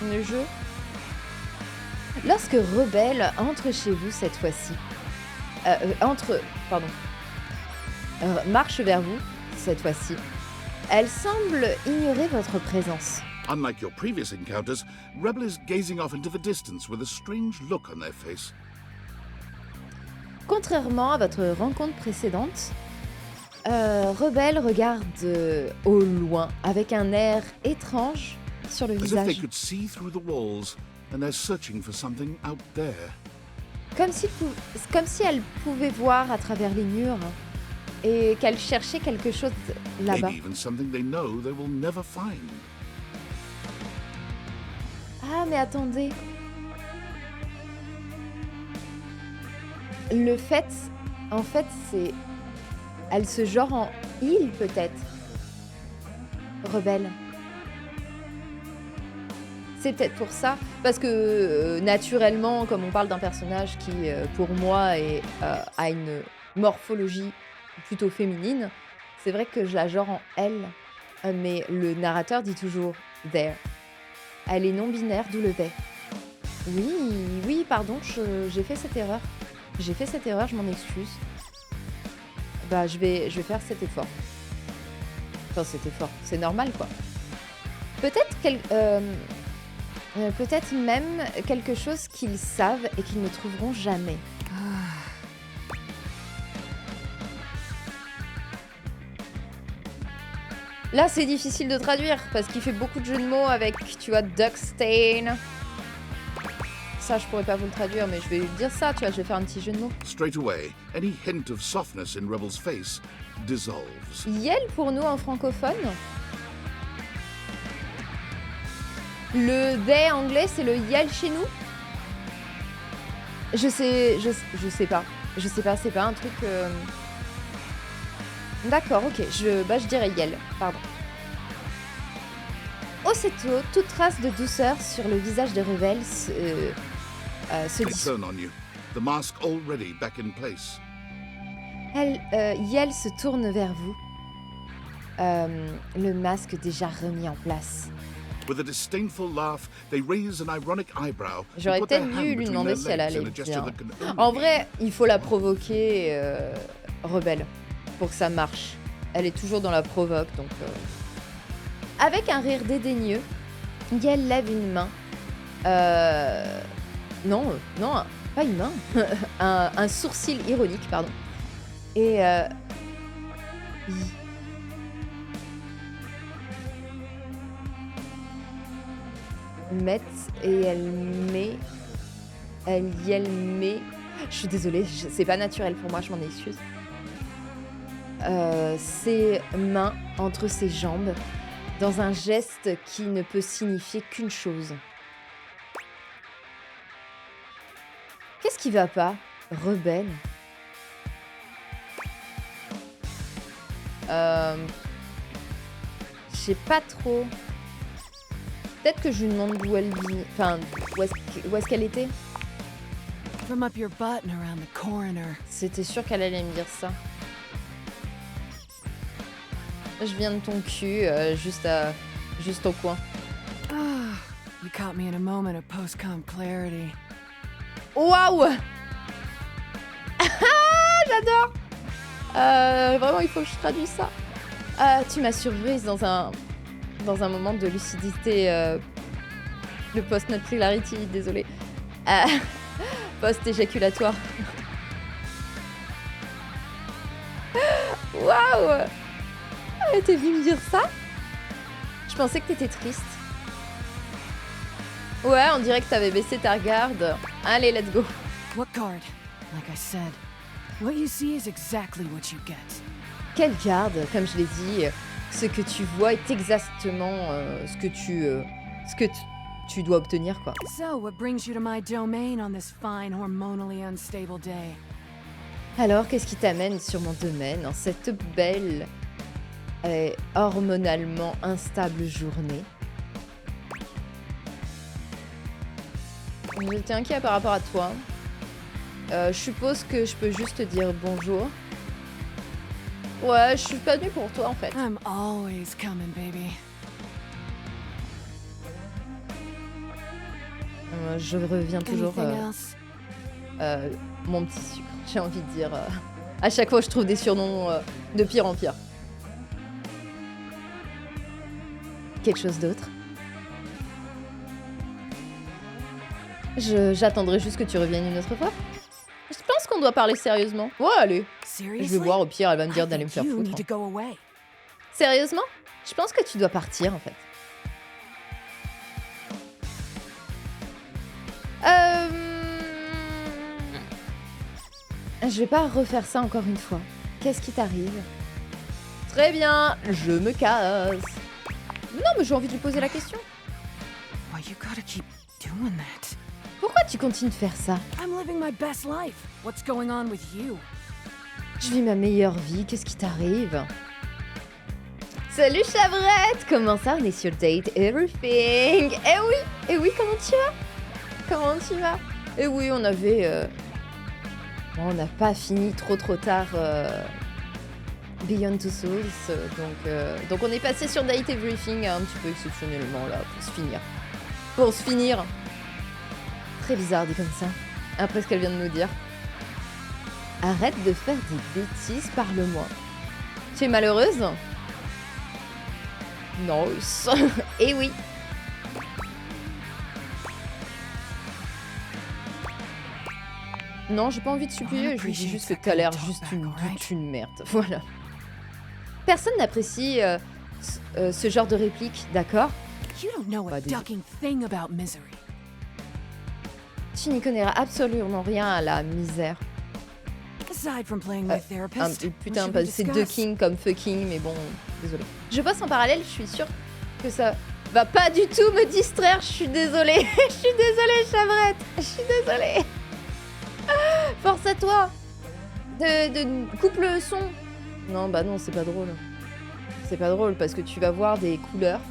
le jeu. Lorsque Rebelle entre chez vous cette fois-ci, marche vers vous cette fois-ci, elle semble ignorer votre présence. Unlike your previous encounters, Rebel is gazing off into the distance with a strange look on their face. Contrairement à votre rencontre précédente, Rebelle regarde au loin avec un air étrange sur le As if they visage. could see through the walls and they're searching for something out there. Comme si elle pouvait voir à travers les murs et qu'elle cherchait quelque chose là-bas. Maybe even something they know they will never find. Ah, mais attendez. Le fait, en fait, c'est... Elle se genre en île, peut-être. Rebelle. C'est peut-être pour ça. Parce que, naturellement, comme on parle d'un personnage qui, pour moi, a une morphologie plutôt féminine, c'est vrai que je la genre en elle. Mais le narrateur dit toujours « there ». Elle est non-binaire, d'où le they. Oui, pardon, j'ai fait cette erreur. Je m'en excuse. Bah, je vais faire cet effort. Enfin, cet effort, c'est normal, quoi. Peut-être même quelque chose qu'ils savent et qu'ils ne trouveront jamais. Là, c'est difficile de traduire parce qu'il fait beaucoup de jeux de mots avec, tu vois, Duckstain. Ça, je pourrais pas vous le traduire, mais je vais lui dire ça, tu vois, je vais faire un petit jeu de mots. Straight away, any hint of softness in Rebel's face dissolves. Yel pour nous en francophone. Le they anglais, c'est le yel chez nous. Je sais pas. Je sais pas, c'est pas un truc... D'accord, ok, je dirais yel, pardon. Aussitôt, toute trace de douceur sur le visage de Rebel se dissout. Yel se tourne vers vous. Le masque déjà remis en place. J'aurais peut-être dû lui demander si elle allait bien. En vrai, il faut la provoquer, Rebelle, pour que ça marche. Elle est toujours dans la provoque, donc... Avec un rire dédaigneux, Yel lève une main. Non, pas une main. un sourcil ironique, pardon. Et elle met. Je suis désolée, c'est pas naturel pour moi, je m'en excuse. Ses mains entre ses jambes, dans un geste qui ne peut signifier qu'une chose. Qu'est-ce qui va pas, Rebelle? Je sais pas trop. Peut-être que je lui demande d'où elle vit. Enfin, où est-ce qu'elle était? C'était sûr qu'elle allait me dire ça. Je viens de ton cul, juste au coin. You caught me in a moment of post-com clarity. Waouh! J'adore! Vraiment, il faut que je traduise ça. Tu m'as surprise dans un moment de lucidité. Le post-not clarity, désolé. Post-éjaculatoire. Waouh! T'es venu me dire ça? Je pensais que t'étais triste. Ouais, on dirait que t'avais baissé ta garde. Allez, let's go. What card? Like I said, what you see is exactly what you get. Quelle garde? Comme je l'ai dit, ce que tu vois est exactement ce que tu dois obtenir, quoi. So, what brings you to my domain on this fine, hormonally unstable day? Alors, qu'est-ce qui t'amène sur mon domaine en cette belle et hormonalement instable journée? J'étais inquiet par rapport à toi. Je suppose que je peux juste te dire bonjour. Ouais, je suis pas venue pour toi en fait. I'm always coming, baby. Je reviens toujours. Mon petit sucre, j'ai envie de dire. À chaque fois, je trouve des surnoms de pire en pire. Quelque chose d'autre? J'attendrai juste que tu reviennes une autre fois. Je pense qu'on doit parler sérieusement. Ouais, allez. Je vais voir, au pire, elle va me dire d'aller me faire foutre. Sérieusement? Je pense que tu dois partir, en fait. Je vais pas refaire ça encore une fois. Qu'est-ce qui t'arrive? Très bien, je me casse. Non, mais j'ai envie de lui poser la question. Why you gotta keep doing that? Pourquoi tu continues de faire ça? I'm living my best life. What's going on with you? Je vis ma meilleure vie, qu'est-ce qui t'arrive? Salut Chavrette! Comment ça, on est sur Date Everything? Eh oui, comment tu vas? Comment tu vas? Eh oui, on avait... Bon, on n'a pas fini trop tard Beyond Two Souls, donc on est passé sur Date Everything un petit peu exceptionnellement là, pour se finir. Très bizarre dit comme ça, après ce qu'elle vient de nous dire. Arrête de faire des bêtises, parle-moi. Tu es malheureuse? Non. Eh oui. Non, j'ai pas envie de supplier, je lui dis juste que t'as l'air juste une merde. Voilà. Personne n'apprécie ce genre de réplique, d'accord? You don't know a ducking thing about misery. Tu n'y connais absolument rien à la misère. Aside from playing my therapist, Putain, c'est ducking comme fucking, mais bon, désolé. Je passe en parallèle, je suis sûre que ça va pas du tout me distraire, je suis désolée. Je suis désolée, Chavrette, je suis désolée. Force à toi. Coupe le son. Non, bah non, c'est pas drôle. C'est pas drôle parce que tu vas voir des couleurs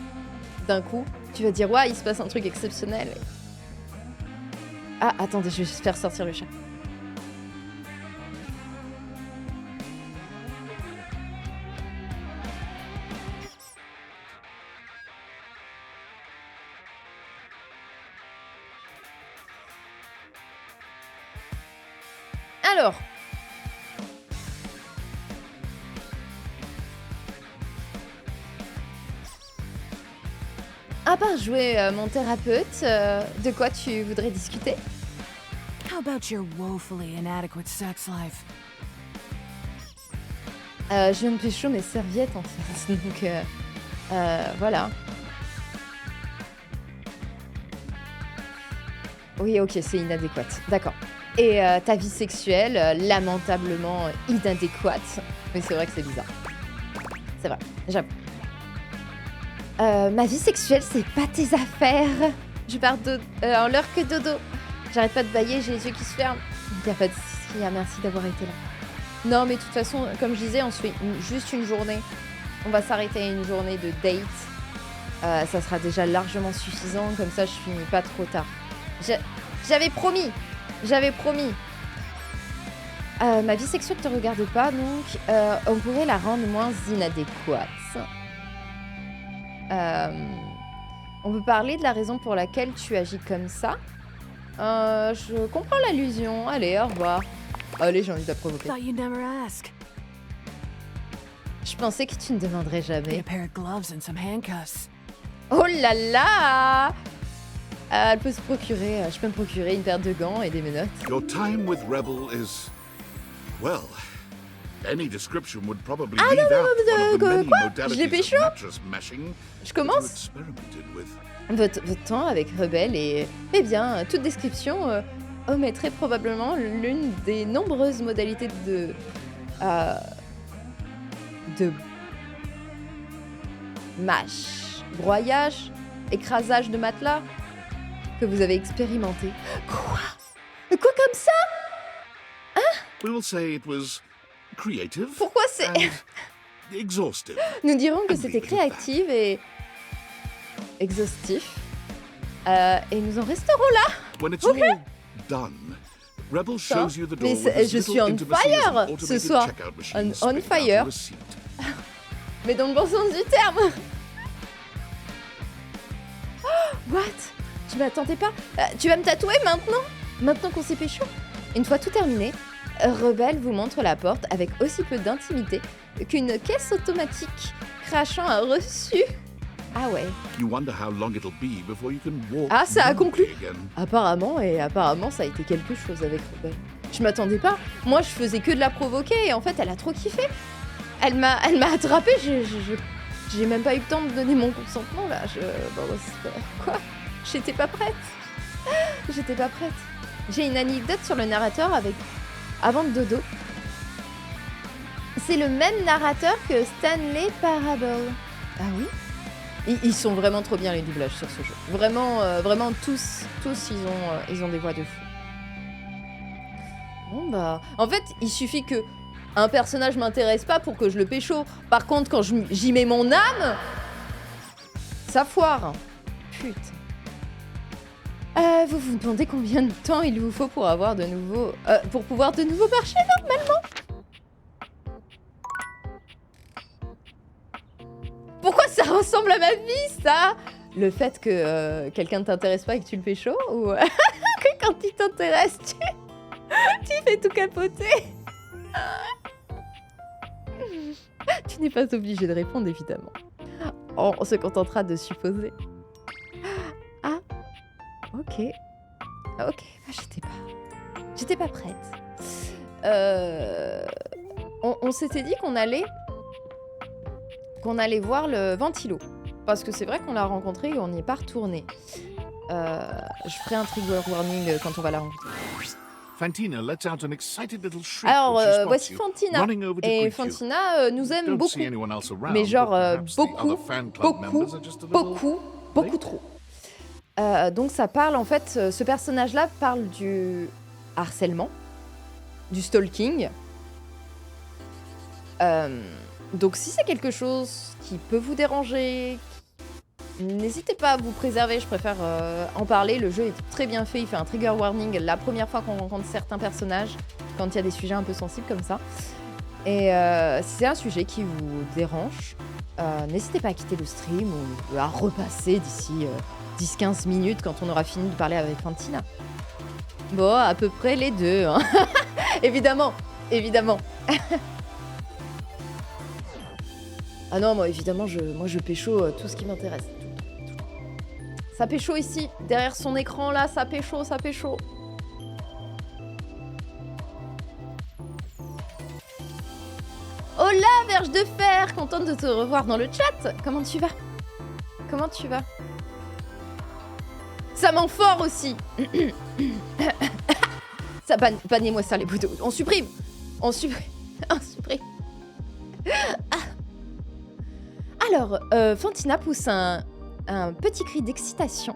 d'un coup. Tu vas dire, ouais, il se passe un truc exceptionnel. Ah, attendez, je vais juste faire sortir le chat. Alors, à part jouer mon thérapeute, de quoi tu voudrais discuter? How about your woefully inadequate sex life? Je viens de pécho mes serviettes en fait, donc voilà. Oui, ok, c'est inadéquate, d'accord. Et ta vie sexuelle, lamentablement inadéquate. Mais c'est vrai que c'est bizarre. C'est vrai, j'avoue. Ma vie sexuelle, c'est pas tes affaires. Je pars en l'heure que dodo. J'arrête pas de bailler, j'ai les yeux qui se ferment. Y a pas de souci, merci d'avoir été là. Non, mais de toute façon, comme je disais, on se fait juste une journée. On va s'arrêter à une journée de date. Ça sera déjà largement suffisant, comme ça je finis pas trop tard. J'avais promis. Ma vie sexuelle te regarde pas, donc on pourrait la rendre moins inadéquate. On peut parler de la raison pour laquelle tu agis comme ça. Je comprends l'allusion. Allez, au revoir. Allez, j'ai envie de la provoquer. Thought you'd never ask. Je pensais que tu ne demanderais Get jamais. a pair of gloves and some handcuffs. Oh là là! Elle peut se procurer, je peux me procurer une paire de gants et des menottes. Your time with Rebel is, well, any description would probably Ah leave non, out one of the many quoi? Je l'ai modalities pécho? of mattress meshing Je that you commence experimented with. votre temps avec Rebelle et... Eh bien, toute description omettrait probablement l'une des nombreuses modalités de mâche, broyage, écrasage de matelas que vous avez expérimenté. Quoi? Quoi comme ça? We will say it was creative Pourquoi c'est... and exhaustive. Nous dirons que c'était créatif et exhaustif. Et nous en resterons là. When it's all done, Rebel shows you the door Mais with as je suis little on intimacy as an fire automated ce soir. checkout machine On spitting out a fire. receipt. Mais dans le bon sens du terme. What? Je m'attendais pas. Tu vas me tatouer maintenant? Maintenant qu'on s'est pécho? Une fois tout terminé, Rebelle vous montre la porte avec aussi peu d'intimité qu'une caisse automatique crachant un reçu. Ah ouais. You wonder how long it'll be before you can walk Ah, ça a normally conclu. again. Apparemment, ça a été quelque chose avec Rebelle. Je m'attendais pas. Moi, je faisais que de la provoquer et en fait, elle a trop kiffé. Elle m'a attrapée. J'ai même pas eu le temps de donner mon consentement là. Quoi? J'étais pas prête. J'ai une anecdote sur le narrateur avant le dodo. C'est le même narrateur que Stanley Parable. Ah oui? Ils sont vraiment trop bien les doublages sur ce jeu. Vraiment tous ils ont des voix de fou. Bon bah, en fait, il suffit que un personnage m'intéresse pas pour que je le pécho. Par contre, quand j'y mets mon âme, ça foire. Putain. Vous vous demandez combien de temps il vous faut pour pouvoir de nouveau marcher normalement? Pourquoi ça ressemble à ma vie, ça? Le fait que quelqu'un ne t'intéresse pas et que tu le pécho? Ou que quand il t'intéresse, tu fais tout capoter? Tu n'es pas obligé de répondre, évidemment. On se contentera de supposer. Ah, ok. J'étais pas prête. On s'était dit qu'on allait qu'on allait voir le Ventilo. Parce que c'est vrai qu'on l'a rencontré et on n'y est pas retourné. Je ferai un trigger warning quand on va la rencontrer. Fantina lets out an excited little shriek Alors, when she spots voici you, Fantina. running over to Et greet you. Fantina nous aime Don't beaucoup. see anyone else around, Mais genre, but perhaps the beaucoup, other fan club members are just a little beaucoup trop. Donc ça parle, en fait, ce personnage-là parle du harcèlement, du stalking. Donc si c'est quelque chose qui peut vous déranger, n'hésitez pas à vous préserver, je préfère en parler. Le jeu est très bien fait, il fait un trigger warning la première fois qu'on rencontre certains personnages, quand il y a des sujets un peu sensibles comme ça. Et si c'est un sujet qui vous dérange, n'hésitez pas à quitter le stream ou à repasser d'ici 10-15 minutes quand on aura fini de parler avec Fantina. Bon, à peu près les deux, hein. Évidemment. Ah non, moi évidemment, je pécho tout ce qui m'intéresse. Tout. Ça pécho ici, derrière son écran là, ça pécho. Hola, Verge de Fer, contente de te revoir dans le chat. Comment tu vas? Ça m'enfort aussi. Ça bannez-moi ça les bouteaux. On supprime. Alors, Fantina pousse un petit cri d'excitation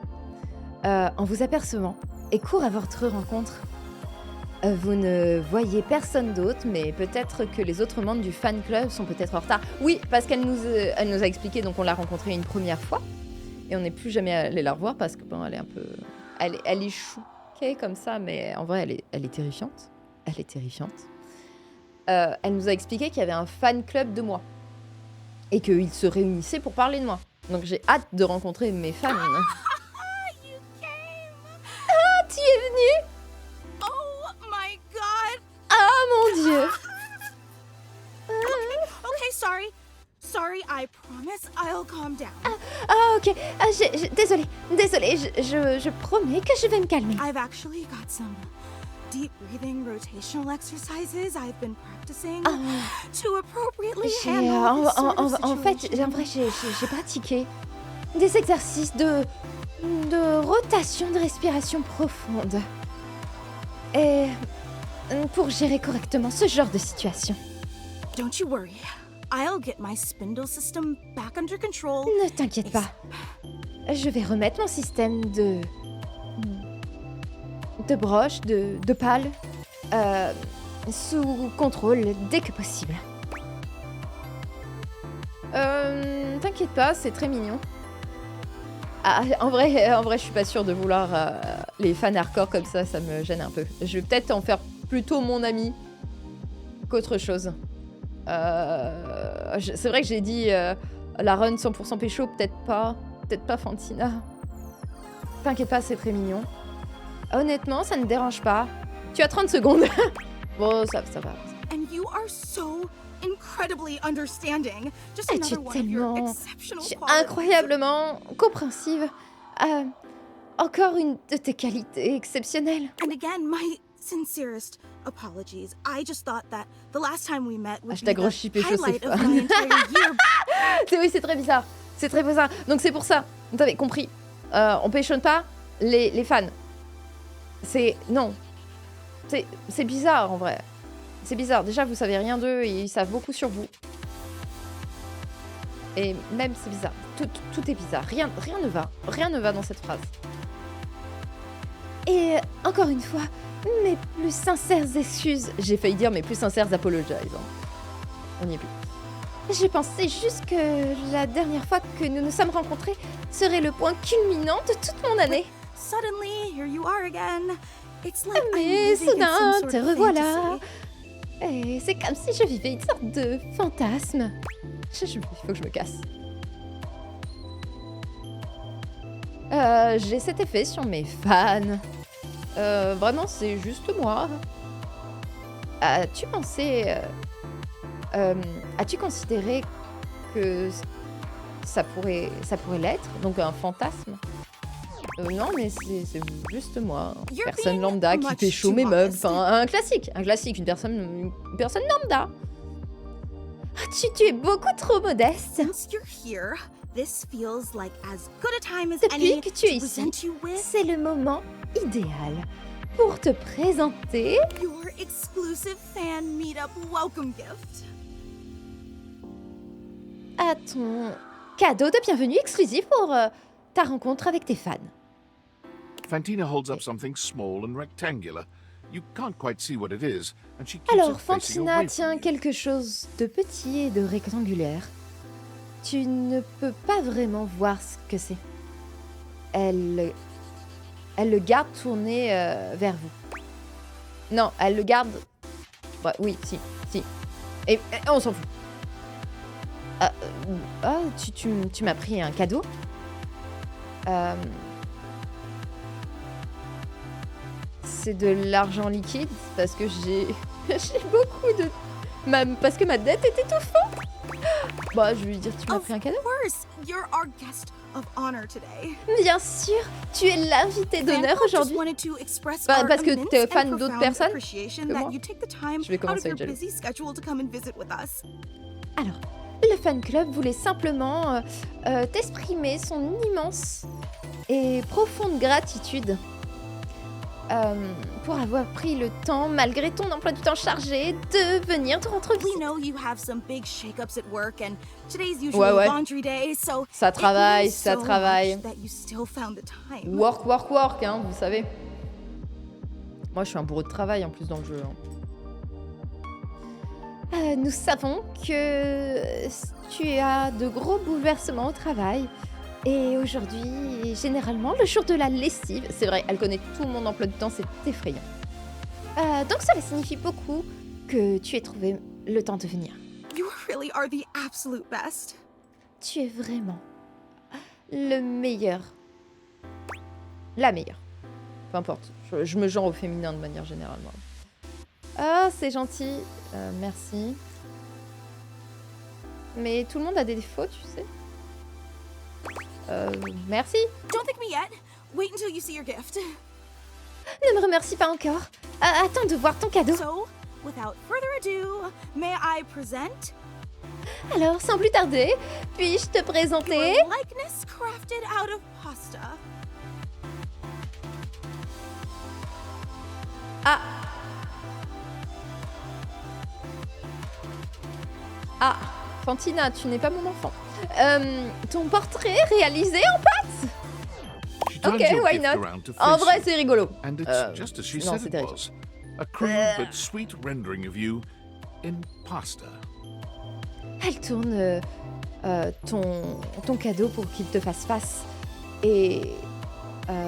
en vous apercevant et court à votre rencontre. Vous ne voyez personne d'autre, mais peut-être que les autres membres du fan club sont peut-être en retard. Oui, parce qu'elle nous a expliqué, donc on l'a rencontrée une première fois, et on n'est plus jamais allé la revoir parce que bon, elle est un peu... Elle est chouquée comme ça, mais en vrai, elle est terrifiante. Elle nous a expliqué qu'il y avait un fan club de moi, et qu'ils se réunissaient pour parler de moi. Donc j'ai hâte de rencontrer mes fans. Ah, tu es venue? Mon Dieu. Okay, sorry, I promise I'll calm down. Ok. Désolée, je promets que je vais me calmer. I've actually got some deep breathing rotational exercises I've been practicing to appropriately handle this sort of en fait, situation. j'ai pratiqué des exercices de rotation de respiration profonde. Et pour gérer correctement ce genre de situation. Don't you worry. I'll get my spindle system back under control. Ne t'inquiète pas. Je vais remettre mon système de broche, de pales, sous contrôle dès que possible. T'inquiète pas, c'est très mignon. Ah, en vrai, je suis pas sûre de vouloir les fans hardcore comme ça me gêne un peu. Je vais peut-être en faire plutôt mon ami qu'autre chose. C'est vrai que j'ai dit la run 100% pécho, peut-être pas Fantina. T'inquiète pas, c'est très mignon. Honnêtement, ça ne dérange pas. Tu as 30 secondes. Bon, ça va. And you are so incredibly understanding. Just Tu es another one of your tellement... exceptional Tu es qualities. incroyablement compréhensive. Encore une de tes qualités exceptionnelles. And again, my sincerest apologies. I just thought that the last time we met would be Hashtag the Roshi Pécho, c'est highlight of fun. my entire year. Oui, c'est très bizarre. C'est très bizarre. Donc c'est pour ça. Vous avez compris. On péchonne pas les fans. Non. C'est bizarre en vrai. C'est bizarre. Déjà, vous savez rien d'eux et ils savent beaucoup sur vous. Et même c'est bizarre. Tout est bizarre. Rien ne va. Rien ne va dans cette phrase. Et encore une fois, mes plus sincères excuses. J'ai failli dire mes plus sincères apologies. On n'y est plus. Je pensais juste que la dernière fois que nous nous sommes rencontrés serait le point culminant de toute mon année. Suddenly, here you are again. It's like I'm Mais living in soudain, some sort te of revoilà. fantasy. Et c'est comme si je vivais une sorte de fantasme. Il faut que je me casse. J'ai cet effet sur mes fans. Vraiment, c'est juste moi. As-tu pensé... as-tu considéré que ça pourrait l'être? Donc un fantasme? Non, mais c'est juste moi. Une personne lambda qui pécho mes meubles. Enfin, un classique. Une personne lambda. Tu es beaucoup trop modeste. Since you're here, this feels like as good a time as Depuis any que tu es to ici, present you with c'est le moment idéal pour te présenter your exclusive fan meetup welcome gift. à ton cadeau de bienvenue exclusif pour ta rencontre avec tes fans. Fantina holds up something small and rectangular. You can't quite see what it is, and she keeps Alors, it facing Fantina away tient from you. quelque chose de petit et de rectangulaire. Tu ne peux pas vraiment voir ce que c'est. Elle le garde tourné vers vous. Non, elle le garde... Ouais, oui, si. Et on s'en fout. Tu m'as pris un cadeau. C'est de l'argent liquide parce que j'ai beaucoup de... parce que ma dette est étouffante. Bah, je vais lui dire, tu m'as pris un cadeau. Of course, you're our guest of honor today. Bien sûr, tu es l'invité d'honneur aujourd'hui. Bah, parce que t'es fan d'autres personnes que moi. Je vais commencer à être jaloux. Alors, le fan club voulait simplement t'exprimer son immense et profonde gratitude pour avoir pris le temps, malgré ton emploi du temps chargé, de venir te rendre visite. Ça travaille. Work, hein, vous savez. Moi, je suis un bourreau de travail en plus dans le jeu. Hein. Nous savons que tu as de gros bouleversements au travail. Et aujourd'hui, généralement, le jour de la lessive, c'est vrai, elle connaît tout mon emploi du temps, c'est effrayant. Donc cela signifie beaucoup que tu aies trouvé le temps de venir. You really are the absolute best. Tu es vraiment le meilleur. La meilleure. Peu importe, je me genre au féminin de manière générale. Moi. Ah, c'est gentil, merci. Mais tout le monde a des défauts, tu sais. Merci. Don't thank me yet. Wait until you see your gift. Ne me remercie pas encore. Attends de voir ton cadeau. So, without further ado, may I present Alors, sans plus tarder, puis-je te présenter your likeness crafted out of pasta? Fantina, tu n'es pas mon enfant. Ton portrait réalisé en pâte? She turns Ok, your why gift not? around to En face vrai, you, c'est rigolo. and it's just as she non, said c'est it terrible. was. A crude but sweet rendering of you in pasta. Elle tourne ton cadeau pour qu'il te fasse face. Et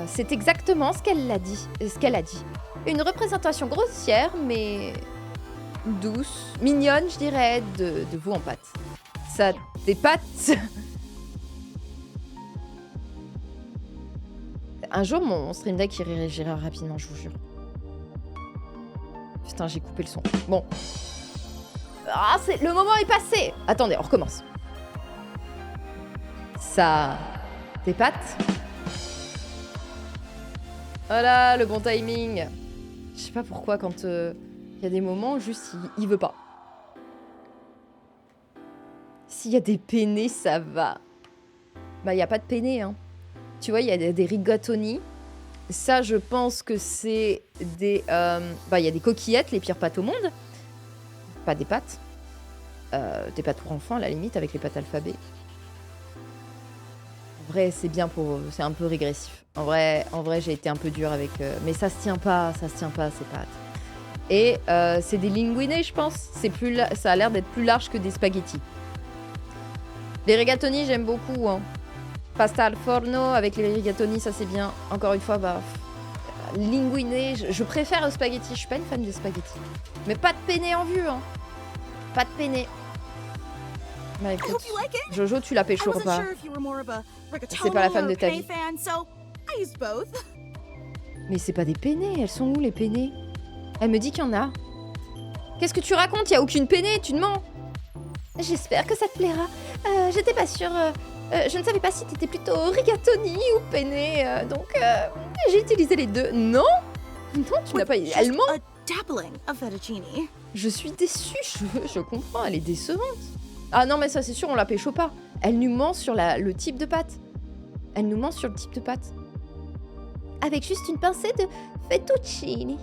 c'est exactement ce qu'elle a dit. Une représentation grossière, mais douce, mignonne, je dirais, de vous en pâte. Ça, des pâtes. Un jour, mon stream deck il réagira rapidement, je vous jure. Putain, j'ai coupé le son. Bon. Le moment est passé. Attendez, on recommence. Ça... Tes pattes. Voilà, le bon timing. Je sais pas pourquoi, quand il y a des moments, juste, il veut pas. S'il y a des penne, ça va. Bah, il n'y a pas de penne, hein. Tu vois, il y a des rigatoni. Ça, je pense que c'est des... il y a des coquillettes, les pires pâtes au monde. Pas des pâtes. Des pâtes pour enfants, à la limite, avec les pâtes alphabet. En vrai, c'est bien pour... C'est un peu régressif. En vrai, j'ai été un peu dure avec... mais ça se tient pas, ces pâtes. Et c'est des linguine, je pense. Ça a l'air d'être plus large que des spaghettis. Les rigatoni, j'aime beaucoup, hein. Pasta al forno avec les rigatoni, ça c'est bien. Encore une fois, linguine, je préfère le spaghetti. Je suis pas une fan des spaghettis. Mais pas de penne en vue, hein. Pas de penne. Bah écoute, Jojo, tu la pécho pas. C'est pas la femme de ta vie. Mais c'est pas des penne, elles sont où les penne? Elle me dit qu'il y en a. Qu'est-ce que tu racontes? Y a aucune penne, tu te mens. J'espère que ça te plaira. J'étais pas sûre. Je ne savais pas si t'étais plutôt rigatoni ou penne, donc j'ai utilisé les deux. Non, tu n'as pas. Elle ment. Je suis déçue, je comprends, elle est décevante. Ah non, mais ça c'est sûr, on la pécho pas. Elle nous ment sur le type de pâte. Elle nous ment sur le type de pâte. Avec juste une pincée de fettuccine.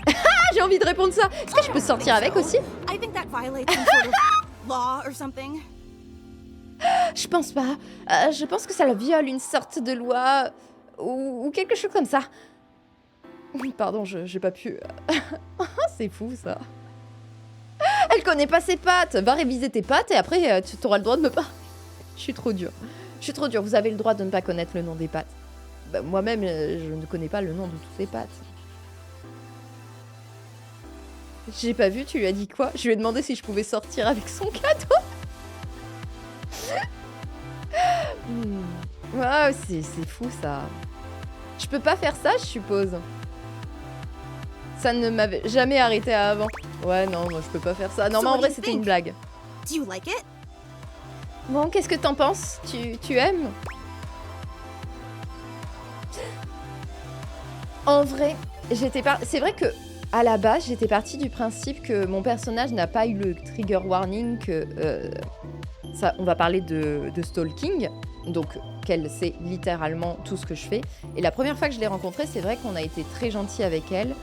Ah, j'ai envie de répondre ça. Est-ce que je peux sortir avec aussi? I think that violates some sort of law or something. Je pense pas. Je pense que ça viole une sorte de loi ou quelque chose comme ça. Pardon, j'ai pas pu. C'est fou ça. Elle connaît pas ses pâtes. Va réviser tes pâtes et après tu auras le droit de me parler. Je suis trop dure. Je suis trop dure. Vous avez le droit de ne pas connaître le nom des pâtes. Bah, moi-même, je ne connais pas le nom de toutes les pâtes. J'ai pas vu, tu lui as dit quoi? Je lui ai demandé si je pouvais sortir avec son cadeau. Ouais, c'est fou ça. Je peux pas faire ça, je suppose. Ça ne m'avait jamais arrêté avant. Ouais, non, moi je peux pas faire ça. Non, mais en vrai, c'était une blague. Do you like it? Bon, qu'est-ce que t'en penses? Tu aimes? En vrai, c'est vrai que à la base, j'étais partie du principe que mon personnage n'a pas eu le trigger warning que ça, on va parler de stalking, donc qu'elle sait littéralement tout ce que je fais. Et la première fois que je l'ai rencontrée, c'est vrai qu'on a été très gentil avec elle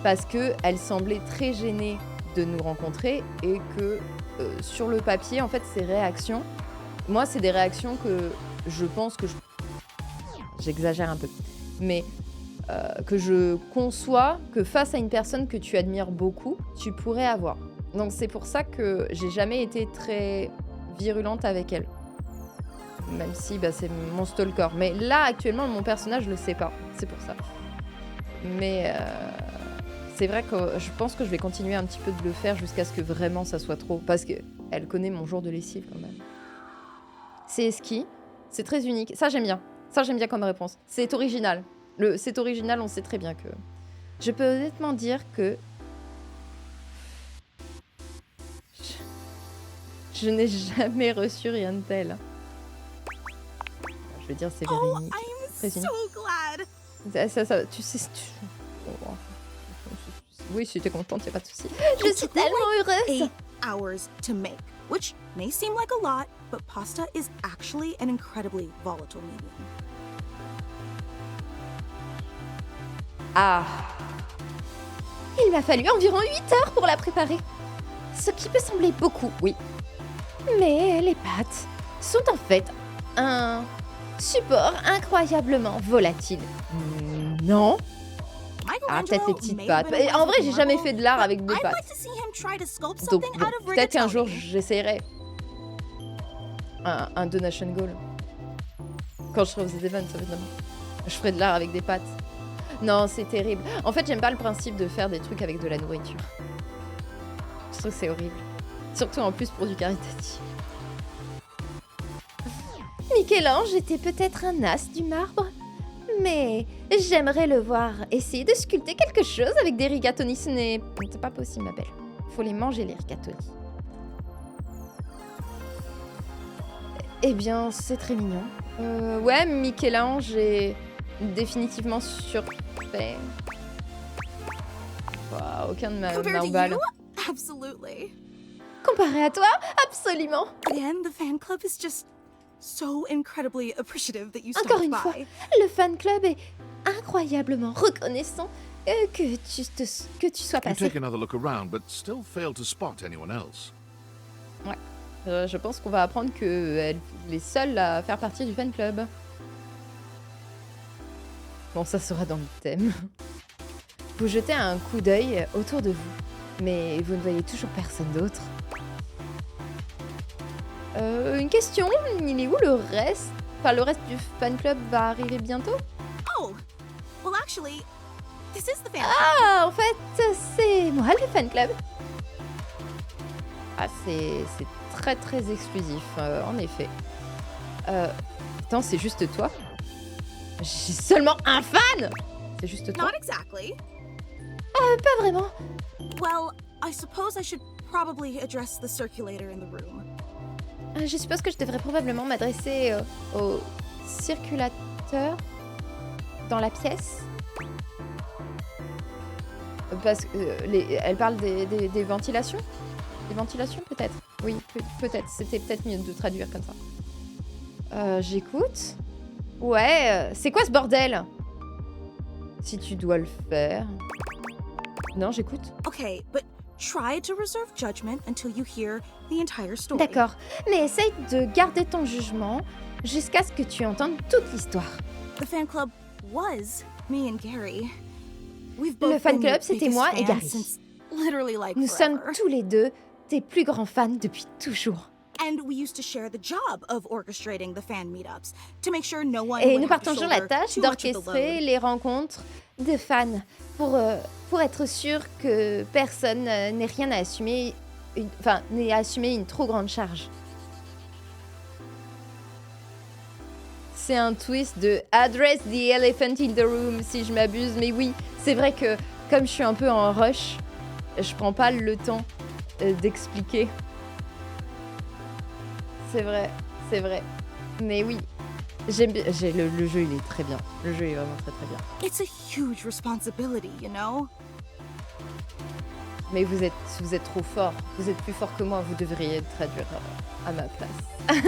parce qu'elle semblait très gênée de nous rencontrer et que sur le papier, en fait, ses réactions, moi, c'est des réactions que je pense que j'exagère un peu, mais que je conçois que face à une personne que tu admires beaucoup, tu pourrais avoir. Donc c'est pour ça que j'ai jamais été très virulente avec elle. Même si bah, c'est mon stalker. Mais là, actuellement, mon personnage, je le sais pas. C'est pour ça. Mais c'est vrai que je pense que je vais continuer un petit peu de le faire jusqu'à ce que vraiment ça soit trop. Parce qu'elle connaît mon jour de lessive quand même. C'est ski. C'est très unique. Ça, j'aime bien. Ça, j'aime bien comme réponse. C'est original. C'est original, on sait très bien que... Je peux honnêtement dire que... Je n'ai jamais reçu rien de tel. Je veux dire, c'est véridique. Très unique. Ça, tu sais... Oui, si t'es contente, y a pas de souci. Je suis tellement heureuse. 8 hours to make, which may seem like a lot, but pasta is actually an incredibly volatile medium. Ah. Il m'a fallu environ 8 heures pour la préparer. Ce qui peut sembler beaucoup, oui. Mais les pâtes sont en fait un support incroyablement volatile. Non. Ah, peut-être les petites pâtes. Et en vrai, j'ai jamais fait de l'art avec des pâtes. Donc, bon, peut-être qu'un jour, j'essayerai un donation goal. Quand je serai aux events, évidemment. Je ferai de l'art avec des pâtes. Non, c'est terrible. En fait, j'aime pas le principe de faire des trucs avec de la nourriture. Je trouve que c'est horrible. Surtout en plus pour du caritatif. Michel-Ange était peut-être un as du marbre, mais j'aimerais le voir essayer de sculpter quelque chose avec des rigatoni. C'est pas possible, ma belle. Faut les manger, les rigatoni. Eh bien, c'est très mignon. Ouais, Michel-Ange est définitivement surfait. Wow, aucun de ma emballe. Absolutely. Comparé à toi, absolument. And the fan club is just so incredibly appreciative that you stopped Encore une fois, le fan club est incroyablement reconnaissant que tu sois You passé. take another look around, but still fail to spot anyone else. Ouais. Je pense qu'on va apprendre qu'elle est seule à faire partie du fan club. Bon, ça sera dans le thème. Vous jetez un coup d'œil autour de vous, mais vous ne voyez toujours personne d'autre. Une question, il est où le reste? Enfin, le reste du fan club va arriver bientôt? Oh, well actually, this is the fan club. Ah, en fait, c'est moi le fan club. Ah, c'est très très exclusif, en effet. Attends, c'est juste toi? J'ai seulement un fan? C'est juste toi? Not exactly. Pas vraiment. Well, I suppose I should probably address the circulator in the room. Je suppose que je devrais probablement m'adresser au circulateur. dans la pièce. Parce que elle parle des ventilations. Des ventilations, peut-être. Oui, peut-être. C'était peut-être mieux de traduire comme ça. J'écoute. Ouais, c'est quoi ce bordel? Si tu dois le faire... Non, j'écoute. Okay, but try to reserve judgment until you hear the entire story. D'accord, mais essaye de garder ton jugement jusqu'à ce que tu entendes toute l'histoire. The fan club was me and Gary. Le fan club, c'était moi et Gary. Nous sommes tous les deux des plus grands fans depuis toujours. Et nous partageons la tâche d'orchestrer les rencontres de fans pour être sûr que personne n'ait rien à assumer, n'ait assumé une trop grande charge. C'est un twist de Address the Elephant in the Room, si je m'abuse. Mais oui, c'est vrai que comme je suis un peu en rush, je prends pas le temps d'expliquer. C'est vrai, c'est vrai. Mais oui, le jeu, il est très bien. Le jeu est vraiment très très bien. It's a huge responsibility, you know? Mais vous êtes trop fort. Vous êtes plus fort que moi. Vous devriez traduire à ma place.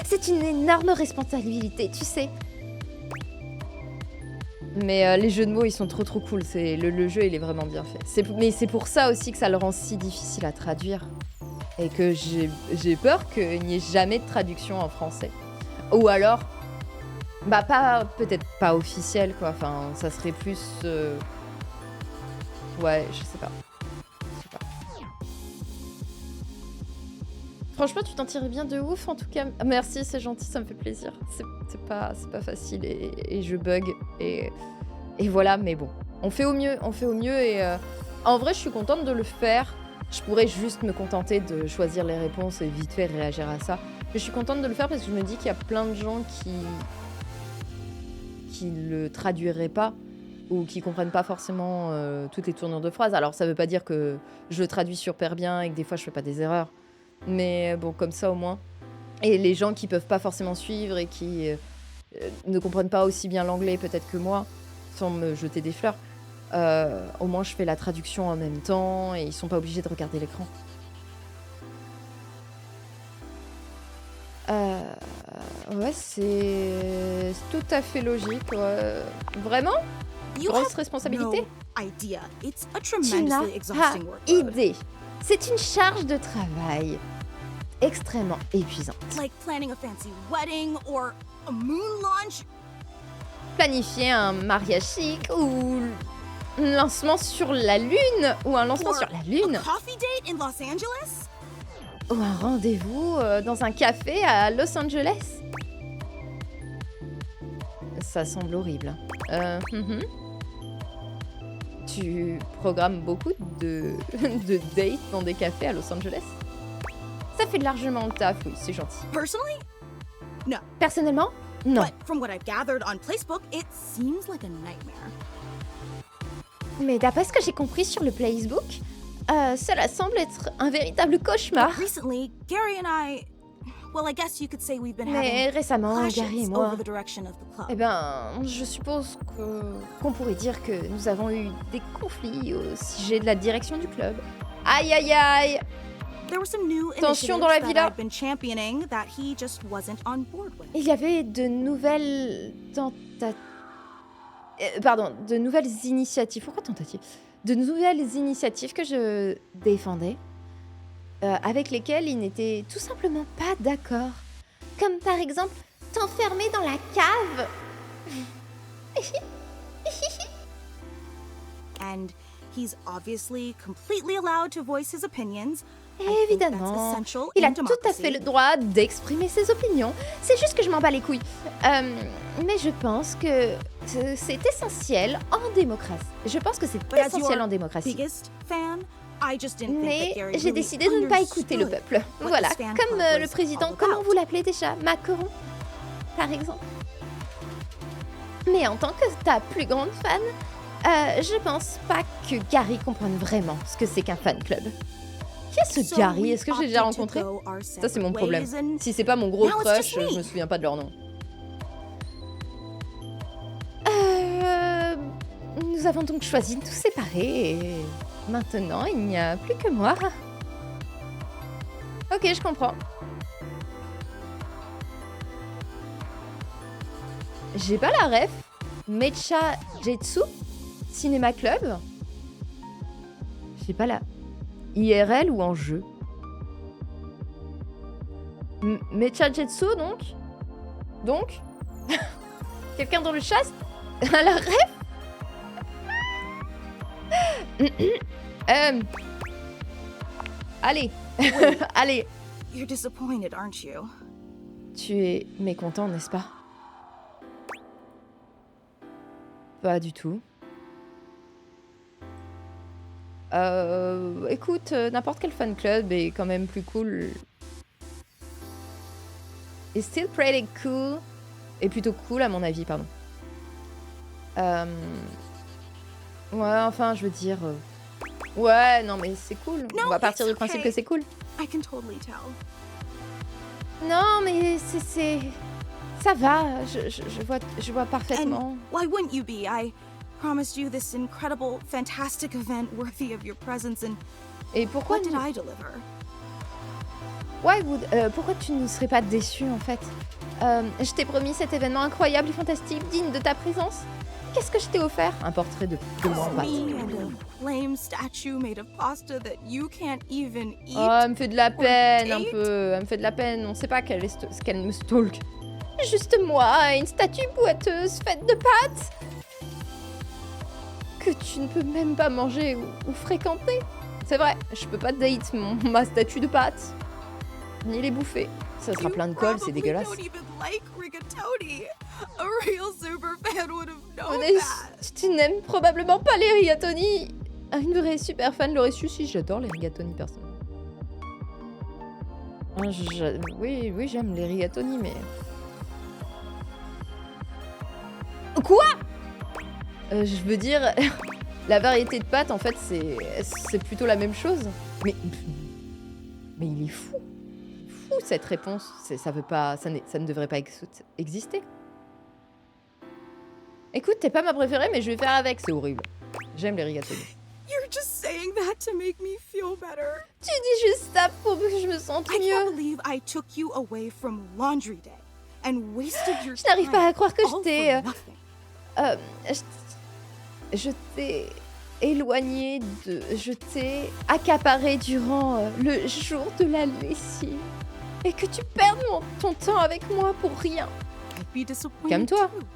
C'est une énorme responsabilité, tu sais. Mais les jeux de mots, ils sont trop cool. Le jeu, il est vraiment bien fait. Mais c'est pour ça aussi que ça le rend si difficile à traduire. Et que j'ai peur qu'il n'y ait jamais de traduction en français. Ou alors, peut-être pas officielle, quoi. Enfin, ça serait plus... Ouais, je sais pas. Franchement, tu t'en tirais bien de ouf, en tout cas. Merci, c'est gentil, ça me fait plaisir. C'est pas facile et je bug. Et voilà, mais bon. On fait au mieux, et... en vrai, je suis contente de le faire. Je pourrais juste me contenter de choisir les réponses et vite fait réagir à ça. Mais je suis contente de le faire parce que je me dis qu'il y a plein de gens qui le traduiraient pas ou qui comprennent pas forcément toutes les tournures de phrases. Alors, ça veut pas dire que je le traduis super bien et que des fois, je fais pas des erreurs. Mais bon, comme ça, au moins. Et les gens qui peuvent pas forcément suivre et qui ne comprennent pas aussi bien l'anglais peut-être que moi, sans me jeter des fleurs, au moins je fais la traduction en même temps et ils sont pas obligés de regarder l'écran. Ouais, c'est tout à fait logique. Ouais. Vraiment? Grosse responsabilité? Tu n'as pas idée. C'est une charge de travail extrêmement épuisante. Planifier un mariage chic ou un lancement sur la Lune ou un lancement sur la Lune. Ou un rendez-vous dans un café à Los Angeles. Ça semble horrible. Tu programmes beaucoup de dates dans des cafés à Los Angeles? Ça fait largement le taf, oui, c'est gentil. Personnellement? Non. Mais d'après ce que j'ai compris sur le Playbook, cela semble être un véritable cauchemar. Mais récemment, Gary et moi, je suppose qu'on pourrait dire que nous avons eu des conflits au sujet de la direction du club. Aïe aïe aïe! Tension dans la villa. Il y avait de nouvelles de nouvelles initiatives. Pourquoi tentatives? De nouvelles initiatives que je défendais, avec lesquelles il n'était tout simplement pas d'accord. Comme par exemple, t'enfermer dans la cave. And he's obviously completely allowed to voice his opinions. Évidemment, il a tout à fait le droit d'exprimer ses opinions. C'est juste que je m'en bats les couilles. Mais je pense que c'est essentiel en démocratie. Je pense que c'est essentiel en démocratie. Mais j'ai décidé de ne pas écouter le peuple. Voilà, comme le président, comment vous l'appelez déjà? Macron, par exemple. Mais en tant que ta plus grande fan, je pense pas que Gary comprenne vraiment ce que c'est qu'un fan club. Qui est ce Gary? Est-ce que je l'ai déjà rencontré? Ça, c'est mon problème. Si c'est pas mon gros crush, je me souviens pas de leur nom. nous avons donc choisi de nous séparer et maintenant il n'y a plus que moi. Ok, je comprends. J'ai pas la ref. Mecha Jetsu Cinéma Club. J'ai pas la IRL ou en jeu. Mecha Jetsu donc quelqu'un dans le chat a la ref. Allez. Allez. You're disappointed, aren't you? Tu es mécontent, n'est-ce pas? Pas du tout. Écoute, n'importe quel fan club est quand même plus cool. It's still pretty cool. Et plutôt cool à mon avis, pardon. Ouais, enfin, je veux dire... Ouais, non, mais c'est cool. On va partir du principe que c'est cool. I can totally tell. Non, mais c'est... Ça va, je vois parfaitement. And why wouldn't you be? I promised you this incredible, fantastic event worthy of your presence, and Et pourquoi what did I deliver? pourquoi tu ne serais pas déçu en fait? Je t'ai promis cet événement incroyable et fantastique, digne de ta présence. Qu'est-ce que je t'ai offert? Un portrait de moi en pâte. Lame statue made of pasta that you can't even eat. Oh, elle me fait de la peine un peu. Elle me fait de la peine. On sait pas qu'elle me stalk. Juste moi, une statue boiteuse faite de pâtes que tu ne peux même pas manger ou fréquenter. C'est vrai, je peux pas date ma statue de pâtes. Ni les bouffer. Ça sera plein de colle, c'est dégueulasse. Tu n'aimes probablement pas les rigatoni. Une vraie super fan l'aurait su. Si, j'adore les rigatoni, personnellement. Oui, j'aime les rigatoni, mais... Quoi? Je veux dire, la variété de pâtes, en fait, c'est plutôt la même chose. Mais il est fou. Fou, cette réponse. Ça ne devrait pas exister. Écoute, t'es pas ma préférée, mais je vais faire avec. C'est horrible. J'aime les rigatoni. You're just saying that to make me feel better. Tu dis juste ça pour que je me sente mieux. I can't believe I took you away from laundry day and wasted your time. Je n'arrive pas à croire que je t'ai... all je t'ai éloigné de... Je t'ai accaparé durant le jour de la lessive. Et que tu perdes ton temps avec moi pour rien. I'd be disappointed Calme-toi. too.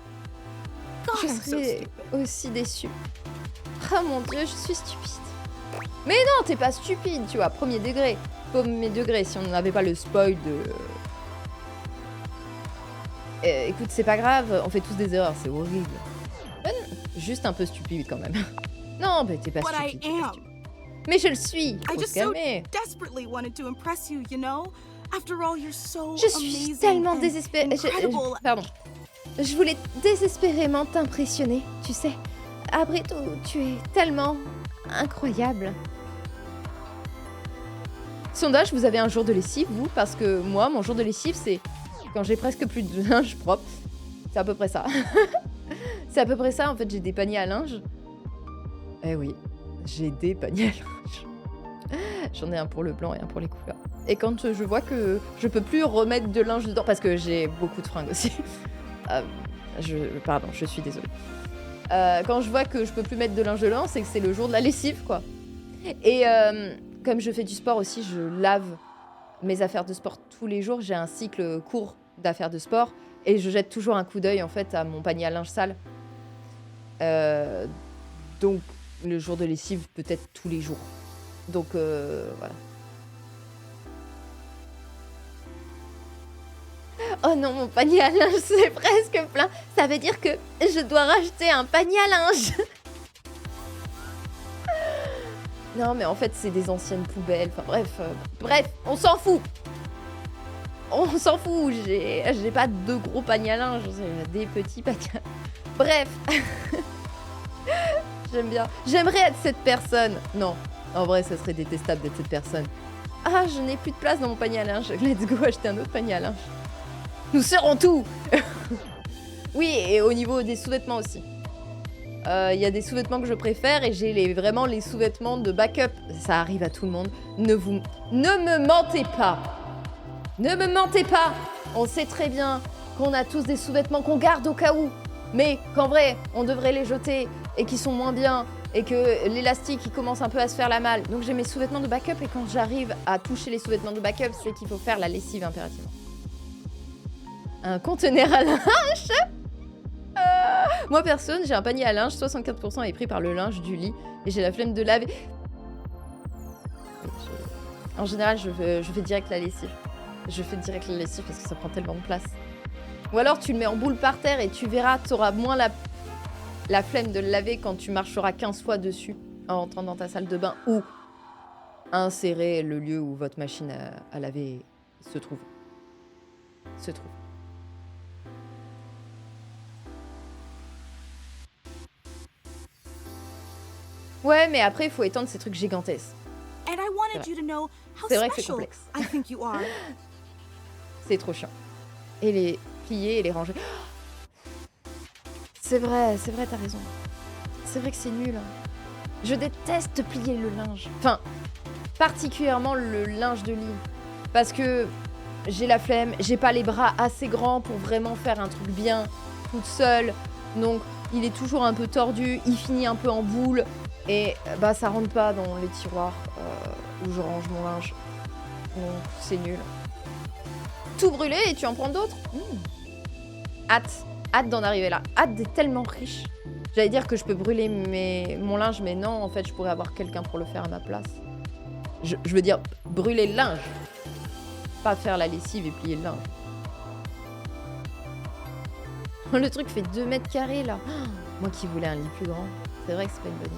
God, Je I'm so serais stupid. aussi déçue. Oh mon Dieu, je suis stupide. Mais non, t'es pas stupide, tu vois, premier degré. Premier degré, si on n'avait pas le spoil de... écoute, c'est pas grave, on fait tous des erreurs, c'est horrible. Juste un peu stupide quand même. Non, mais t'es pas But I stupide. t'es pas am. stupide. Mais je le suis, I faut se just so calmer. desperately wanted to impress you, you know? After all, you're so Je suis amazing tellement and désespérée. incredible. Pardon. Je voulais désespérément t'impressionner, tu sais. Après tout, tu es tellement incroyable. Sondage, vous avez un jour de lessive, vous? Parce que moi, mon jour de lessive, c'est quand j'ai presque plus de linge propre. C'est à peu près ça. C'est à peu près ça, en fait, j'ai des paniers à linge. Eh oui, j'ai des paniers à linge. J'en ai un pour le blanc et un pour les couleurs. Et quand je vois que je peux plus remettre de linge dedans, parce que j'ai beaucoup de fringues aussi. Pardon, je suis désolée. Quand je vois que je peux plus mettre de linge dedans, c'est que c'est le jour de la lessive, quoi. Et comme je fais du sport aussi, je lave mes affaires de sport tous les jours. J'ai un cycle court d'affaires de sport et je jette toujours un coup d'œil en fait à mon panier à linge sale. Donc le jour de lessive peut-être tous les jours. Donc voilà. Oh non, mon panier à linge c'est presque plein. Ça veut dire que je dois racheter un panier à linge. Non mais en fait c'est des anciennes poubelles. Enfin bref, on s'en fout. On s'en fout. J'ai pas de gros paniers à linge, j'ai des petits paniers. Bref. J'aime bien. J'aimerais être cette personne. Non, en vrai ça serait détestable d'être cette personne. Ah, je n'ai plus de place dans mon panier à linge. Let's go acheter un autre panier à linge. Nous serons tout. Oui, et au niveau des sous-vêtements aussi. Il y a des sous-vêtements que je préfère et j'ai vraiment les sous-vêtements de backup. Ça arrive à tout le monde. Ne me mentez pas. Ne me mentez pas. On sait très bien qu'on a tous des sous-vêtements qu'on garde au cas où. Mais qu'en vrai, on devrait les jeter et qui sont moins bien et que l'élastique il commence un peu à se faire la malle. Donc j'ai mes sous-vêtements de backup et quand j'arrive à toucher les sous-vêtements de backup, c'est qu'il faut faire la lessive impérativement. Un conteneur à linge. Moi personne, j'ai un panier à linge, 64% est pris par le linge du lit et j'ai la flemme de laver. En général, je fais direct la lessive. Je fais direct la lessive parce que ça prend tellement de place. Ou alors tu le mets en boule par terre et tu verras, tu auras moins la flemme de le laver quand tu marcheras 15 fois dessus en rentrant dans ta salle de bain ou insérer le lieu où votre machine à laver se trouve. Ouais, mais après, il faut étendre ces trucs gigantesques. C'est vrai que c'est complexe. C'est trop chiant. Et les plier et les ranger. C'est vrai, t'as raison. C'est vrai que c'est nul. Je déteste plier le linge. Enfin, particulièrement le linge de lit. Parce que j'ai la flemme, j'ai pas les bras assez grands pour vraiment faire un truc bien toute seule. Donc, il est toujours un peu tordu, il finit un peu en boule. Et bah ça rentre pas dans les tiroirs où je range mon linge. Donc c'est nul. Tout brûler et tu en prends d'autres. Hâte d'en arriver là. Hâte d'être tellement riche. J'allais dire que je peux brûler mon linge, mais non, en fait, je pourrais avoir quelqu'un pour le faire à ma place. Je veux dire, brûler le linge. Pas faire la lessive et plier le linge. Le truc fait 2 mètres carrés là. Moi qui voulais un lit plus grand. C'est vrai que c'est pas une bonne idée.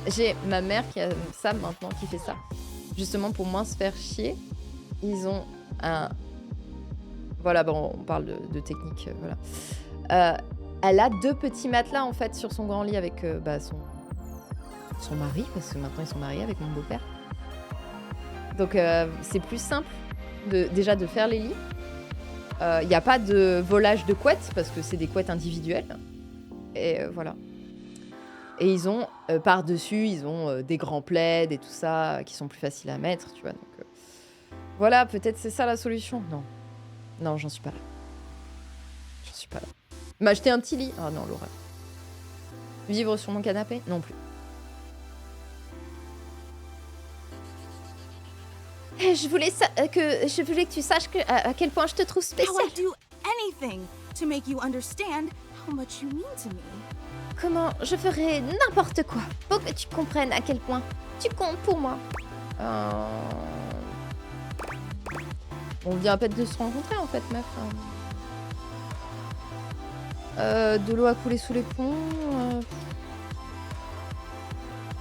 J'ai ma mère qui a ça maintenant, qui fait ça. Justement pour moins se faire chier. Ils ont un... Voilà, bon, on parle de technique, voilà. Elle a 2 petits matelas en fait sur son grand lit avec son mari, parce que maintenant ils sont mariés avec mon beau-père. Donc c'est plus simple déjà de faire les lits. Il n'y a pas de volage de couettes, parce que c'est des couettes individuelles. Et voilà. Et ils ont, par-dessus, ils ont des grands plaids et tout ça, qui sont plus faciles à mettre, tu vois. Donc, voilà, peut-être c'est ça la solution. Non, j'en suis pas là. M'acheter un petit lit. Ah non, l'horreur. Vivre sur mon canapé? Non plus. Je voulais que tu saches à quel point je te trouve spécial. Comment je ferais n'importe quoi pour que tu comprennes à quel point tu comptes pour moi. On vient à peine de se rencontrer en fait, meuf. De l'eau a coulé sous les ponts.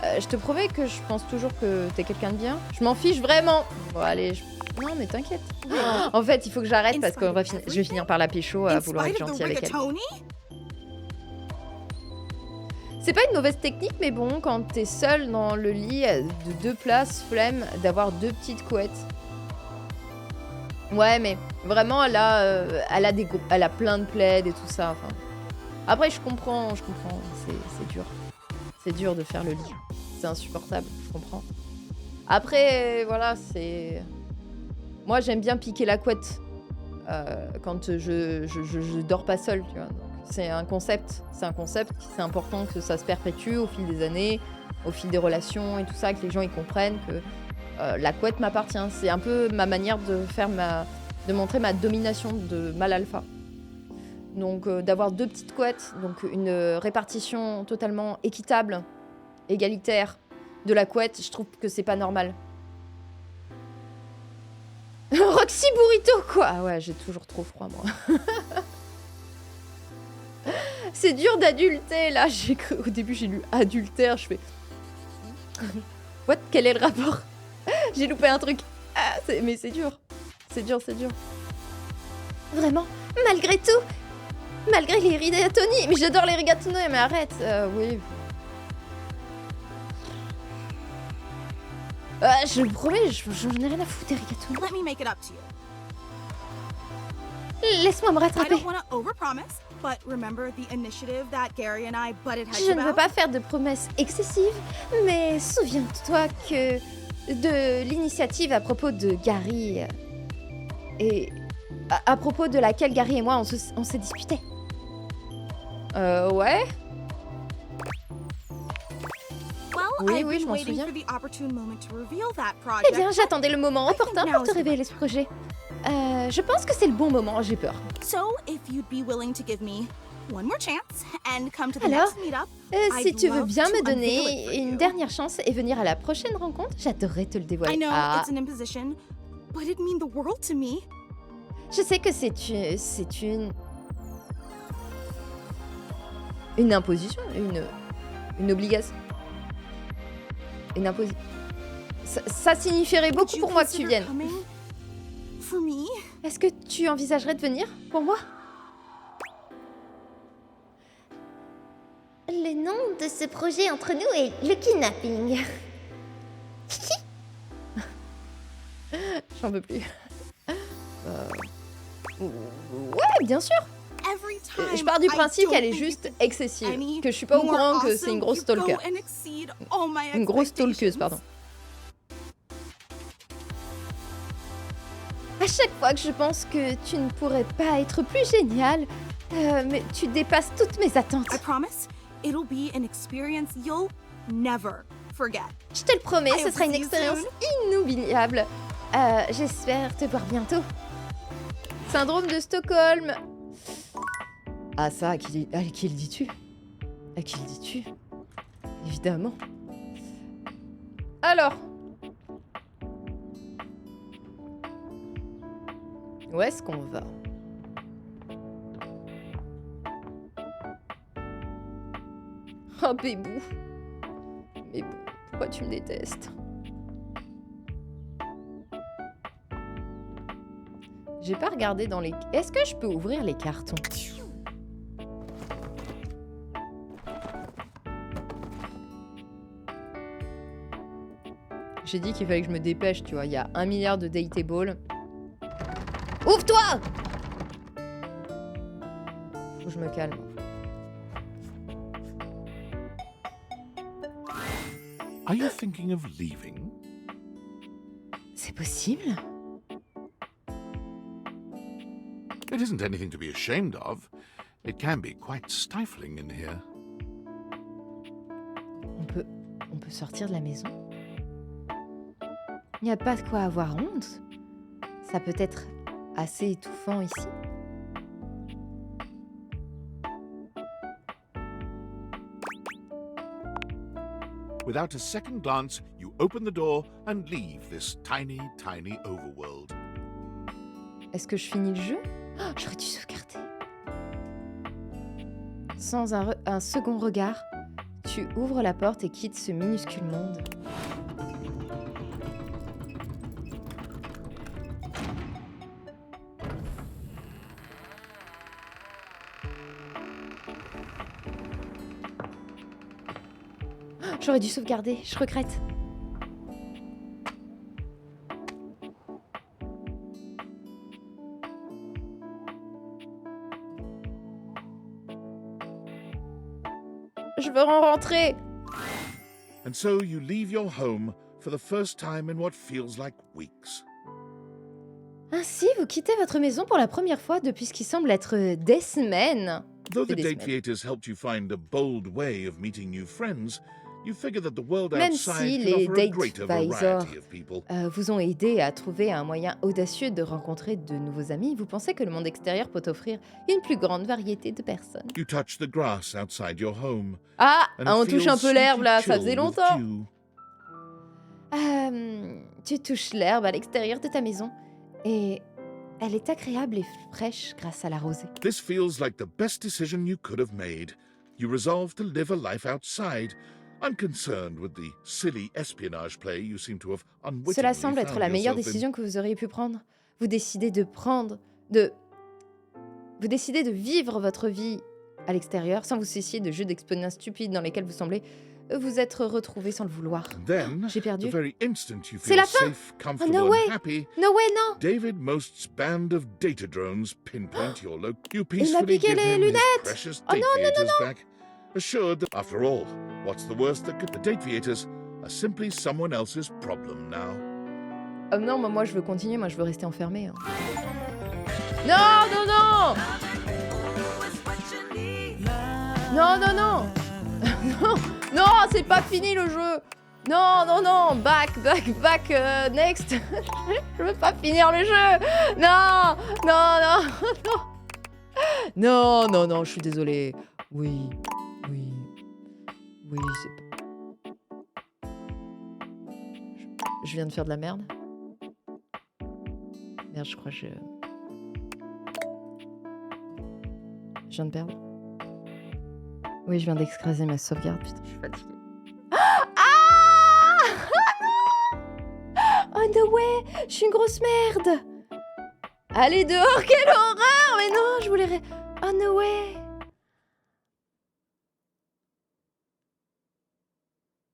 Je te promets que je pense toujours que t'es quelqu'un de bien. Je m'en fiche vraiment. Bon allez, non mais t'inquiète. En fait, il faut que j'arrête parce que je vais finir par la pécho à vouloir être gentille avec elle. C'est pas une mauvaise technique, mais bon, quand t'es seule dans le lit de 2 places, flemme d'avoir 2 petites couettes. Ouais, mais vraiment, elle a plein de plaids et tout ça. Enfin. Après, je comprends. C'est dur. C'est dur de faire le lit. C'est insupportable, je comprends. Après, voilà, c'est... Moi, j'aime bien piquer la couette quand je dors pas seule, tu vois. C'est un concept, c'est important que ça se perpétue au fil des années, au fil des relations et tout ça, que les gens y comprennent que la couette m'appartient. C'est un peu ma manière de montrer ma domination de mâle alpha. Donc d'avoir 2 petites couettes, donc une répartition totalement équitable, égalitaire de la couette, je trouve que c'est pas normal. Roxy Burrito quoi. Ah ouais, j'ai toujours trop froid moi. C'est dur d'adulter, là. Au début, j'ai lu adultère, je fais... What? Quel est le rapport? J'ai loupé un truc. Ah, mais c'est dur. C'est dur. Vraiment? Malgré tout? Malgré les rigatoni? Mais j'adore les rigatoni, mais arrête. Oui. Je vous promets, j'en ai rien à foutre des rigatoni. Laisse-moi me rattraper. but remember the initiative that Gary and I butted heads Je ne veux about? pas faire de promesses excessives, mais souviens-toi que de l'initiative à propos de Gary et à propos de laquelle Gary et moi on s'est disputés. Ouais. Well, Oui, I've oui, je been m'en waiting souviens. for the opportune moment to reveal that project. Eh bien, j'attendais le moment opportun pour te révéler ce projet. Je pense que c'est le bon moment, j'ai peur. So, if you'd be willing to give me one more chance and come to the Alors, next meetup, si I'd tu veux love bien to me unveil it for donner une you. dernière chance et venir à la prochaine rencontre, j'adorerais te le I dévoiler. know Ah, it's an imposition, but it'd mean the world to me. je sais que c'est une imposition, une obligation. Une imposition. Ça signifierait Would beaucoup you pour moi que tu consider viennes. coming for me? Est-ce que tu envisagerais de venir pour moi? Le nom de ce projet entre nous est le kidnapping. J'en peux plus. Ouais, bien sûr. Every time Je pars du I principe don't qu'elle est think you juste could be excessive. any Que je suis pas au more courant que c'est awesome, une grosse you go stalker. and exceed all my Une grosse stalkeuse, expectations. pardon. À chaque fois que je pense que tu ne pourrais pas être plus génial, mais tu dépasses toutes mes attentes. I promise, it'll be an experience you'll never forget. Je te le promets, I ce hope sera to une see you expérience inoubliable. J'espère te voir bientôt. Syndrome de Stockholm. Ah ça, à qui le dis-tu? À qui le dis-tu? Évidemment. Alors. Où est-ce qu'on va? Oh Bébou. Bébou, pourquoi tu me détestes? J'ai pas regardé dans les... Est-ce que je peux ouvrir les cartons? J'ai dit qu'il fallait que je me dépêche, tu vois. Il y a 1 milliard de datables. Ouvre-toi! Faut que je me calme. Are you thinking of leaving? C'est possible? It isn't anything to be ashamed of. It can be quite stifling in here. On peut sortir de la maison? Il n'y a pas de quoi avoir honte. Ça peut être assez étouffant ici. Without a second glance, you open the door and leave this tiny, tiny overworld. Est-ce que je finis le jeu? Oh, j'aurais dû sauvegarder. Sans un second regard, tu ouvres la porte et quittes ce minuscule monde. Oh, j'aurais dû sauvegarder, je regrette. Je veux en rentrer. And so you leave your home for the first time in what feels like weeks. Ainsi, vous quittez votre maison pour la première fois depuis ce qui semble être des semaines. Though the Des semaines. date theaters helped you find a bold way of meeting new friends, you figure that the world Même outside si can les offer a date greater advisors variety of people. vous ont aidé à trouver un moyen audacieux de rencontrer de nouveaux amis, vous pensez que le monde extérieur peut offrir une plus grande variété de personnes. You touch the grass outside your home. Ah, and on it touche un peu feels l'herbe là, sweetly ça faisait chill with longtemps. dew. Tu touches l'herbe à l'extérieur de ta maison et elle est agréable et fraîche grâce à la rosée. This feels like the best decision you could have made. You resolve to live a life outside, unconcerned with the silly espionage play you seem to have unwittingly Cela semble être found la meilleure yourself in. décision que vous auriez pu prendre. Vous décidez de vivre votre vie à l'extérieur sans vous soucier de jeux d'expérience stupides dans lesquels vous semblez vous être retrouvés sans le vouloir. Then, J'ai the perdu. very instant you C'est feel la fin. safe, comfortable, no way. and happy, No way, non. David Most's band of data drones pinpoint your location. You Il m'a peacefully piqué give les him his lunettes. precious Oh non, non, non, date-viators non. back, assured that, after all, what's the worst that could... The date-viators are simply someone else's problem now. Oh non, moi je veux continuer, moi je veux rester enfermé. Hein. Non, non, non. Non, non, non. Non, non, c'est pas fini le jeu. Non, non, non, back, next. Je veux pas finir le jeu. Non, non, non, non. Non, non, non, je suis désolée. Oui, oui, oui, c'est... Je viens de faire de la merde. Merde, je crois que je viens de perdre. Oui, je viens d'excraser ma sauvegarde. Putain, je suis fatiguée. Ah Oh no way. Je suis une grosse merde. Allez dehors, quelle horreur. Mais non, je voulais... Oh no way.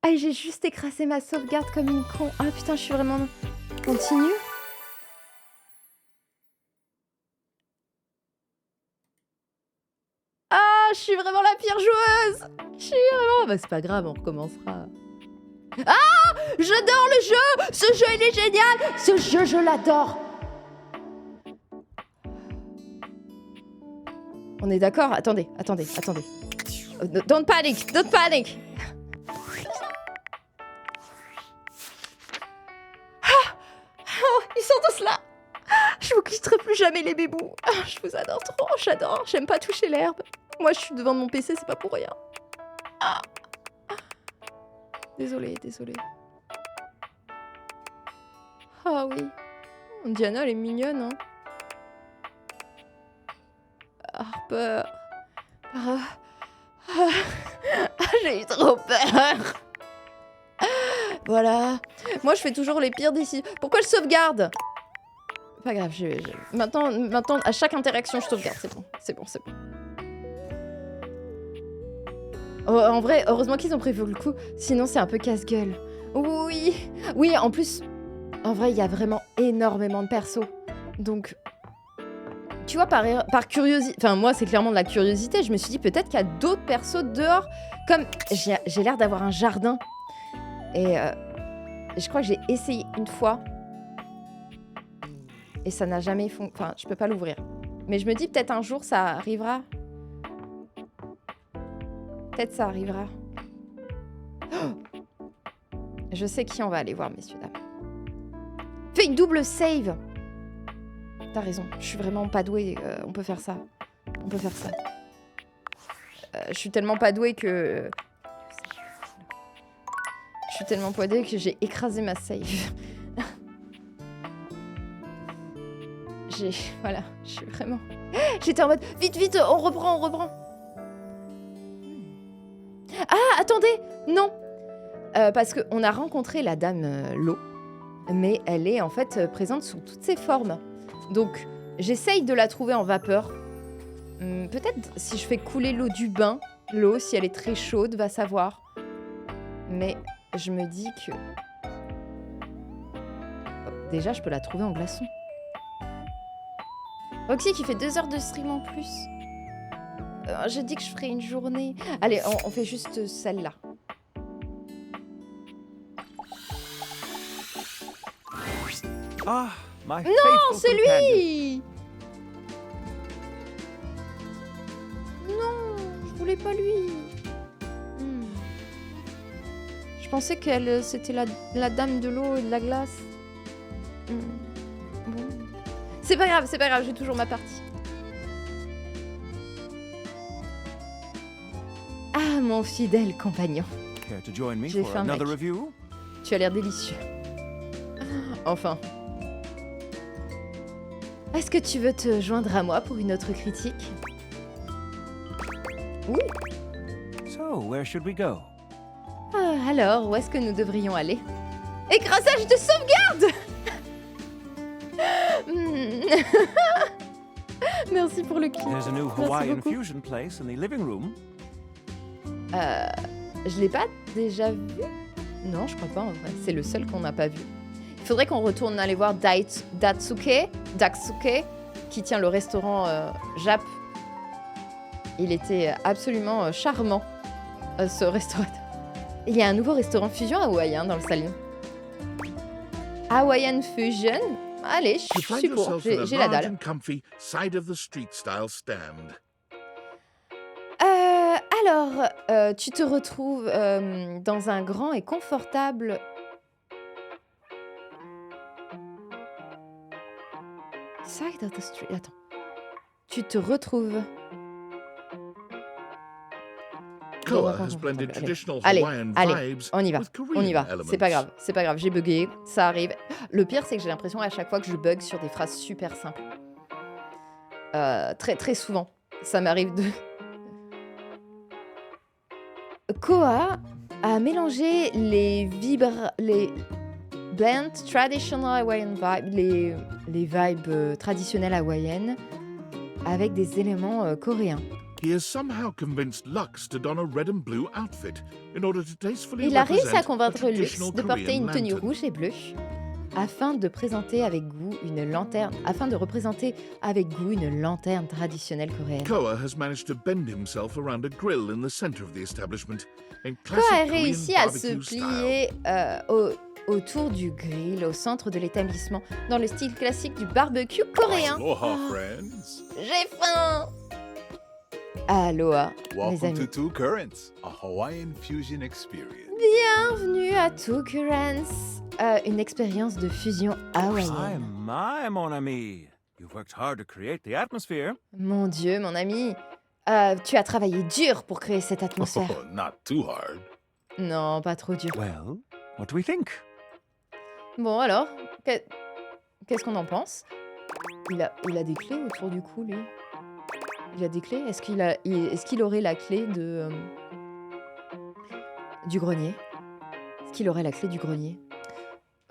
Ah, j'ai juste écrasé ma sauvegarde comme une con. Ah putain, je suis vraiment... Continue. Ah, je suis vraiment la pire joueuse. Je suis vraiment... Bah c'est pas grave, on recommencera. Ah, j'adore le jeu. Ce jeu, il est génial. Ce jeu, je l'adore. On est d'accord? Attendez. Don't panic. Oh, ils sont tous là. Je vous quitterai plus jamais les bébous. Je vous adore trop, j'adore. J'aime pas toucher l'herbe. Moi, je suis devant mon PC, c'est pas pour rien. Désolée. Ah oui. Diana, elle est mignonne, hein. Harper. J'ai eu trop peur. Voilà. Moi, je fais toujours les pires décisions. Pourquoi je sauvegarde? Pas grave, Maintenant, à chaque interaction, je sauvegarde. C'est bon. Oh, en vrai, heureusement qu'ils ont prévu le coup. Sinon, c'est un peu casse-gueule. Oui, en plus, en vrai, il y a vraiment énormément de persos. Donc, tu vois, par curiosité... Enfin, moi, c'est clairement de la curiosité. Je me suis dit, peut-être qu'il y a d'autres persos dehors. Comme, j'ai l'air d'avoir un jardin. Et je crois que j'ai essayé une fois. Et ça n'a jamais fonctionné. Enfin, je peux pas l'ouvrir. Mais je me dis, peut-être un jour, ça arrivera. Peut-être ça arrivera. Oh, je sais qui on va aller voir, messieurs, dames. Fais une double save. T'as raison, je suis vraiment pas douée. On peut faire ça. Je suis tellement pas douée que... j'ai écrasé ma save. Voilà, je suis vraiment... J'étais en mode, vite, on reprend. Ah, attendez, non. Parce qu'on a rencontré la dame Lo, mais elle est en fait présente sous toutes ses formes. Donc, j'essaye de la trouver en vapeur. Peut-être si je fais couler l'eau du bain, l'eau, si elle est très chaude, va savoir. Mais je me dis que... Déjà, je peux la trouver en glaçon. Roxy qui fait 2 heures de stream en plus. J'ai dit que je ferais une journée. Allez, on fait juste celle-là. Non, c'est lui! Non, je voulais pas lui. Je pensais qu'elle, c'était la dame de l'eau et de la glace. Bon. C'est pas grave, j'ai toujours ma partie. Ah, mon fidèle compagnon. J'ai faim, mec. Tu as l'air délicieux. Enfin. Est-ce que tu veux te joindre à moi pour une autre critique? Oui. Alors, où est-ce que nous devrions aller? Écrasage de sauvegarde. Merci pour le clip. Merci beaucoup. Je l'ai pas déjà vu? Non, je crois pas en vrai. C'est le seul qu'on n'a pas vu. Il faudrait qu'on retourne aller voir Datsuke, qui tient le restaurant Jap. Il était absolument charmant, ce restaurateur. Il y a un nouveau restaurant fusion hawaïen dans le salon. Hawaiian Fusion? Allez, je suis pour, j'ai la dalle. Alors, tu te retrouves dans un grand et confortable... Side of the street... Attends. Tu te retrouves... Allez, on y va. C'est pas grave, j'ai bugué, ça arrive. Le pire, c'est que j'ai l'impression à chaque fois que je bug sur des phrases super simples. Très très souvent, ça m'arrive de... Koa a mélangé les blend traditional Hawaiian vibes, les vibes traditionnelles hawaïennes avec des éléments coréens. He has somehow convinced Lux to don a red and blue outfit in order to tastefully Il a réussi à represent convaincre a Lux traditional de porter Korean une tenue lantern. rouge et bleue afin de représenter avec goût une lanterne traditionnelle coréenne. Koa has managed to bend himself around a grill in the center of the establishment in Koa classic a Korean réussi à se barbecue style. plier autour du grill au centre de l'établissement dans le style classique du barbecue coréen. Aloha, friends. J'ai faim! Aloha, mes Welcome amis. to Two Currents, a Hawaiian fusion experience. Bienvenue à Two Currents, une expérience de fusion hawaïenne. My, mon ami. You've worked hard to create the atmosphere. Mon Dieu, mon ami, tu as travaillé dur pour créer cette atmosphère. Oh, not too hard. Non, pas trop dur. Well, what do we think? Bon alors, qu'est-ce qu'on en pense? Il a des clés autour du cou, lui. Il a des clés? Est-ce qu'il aurait la clé de du grenier? Est-ce qu'il aurait la clé du grenier?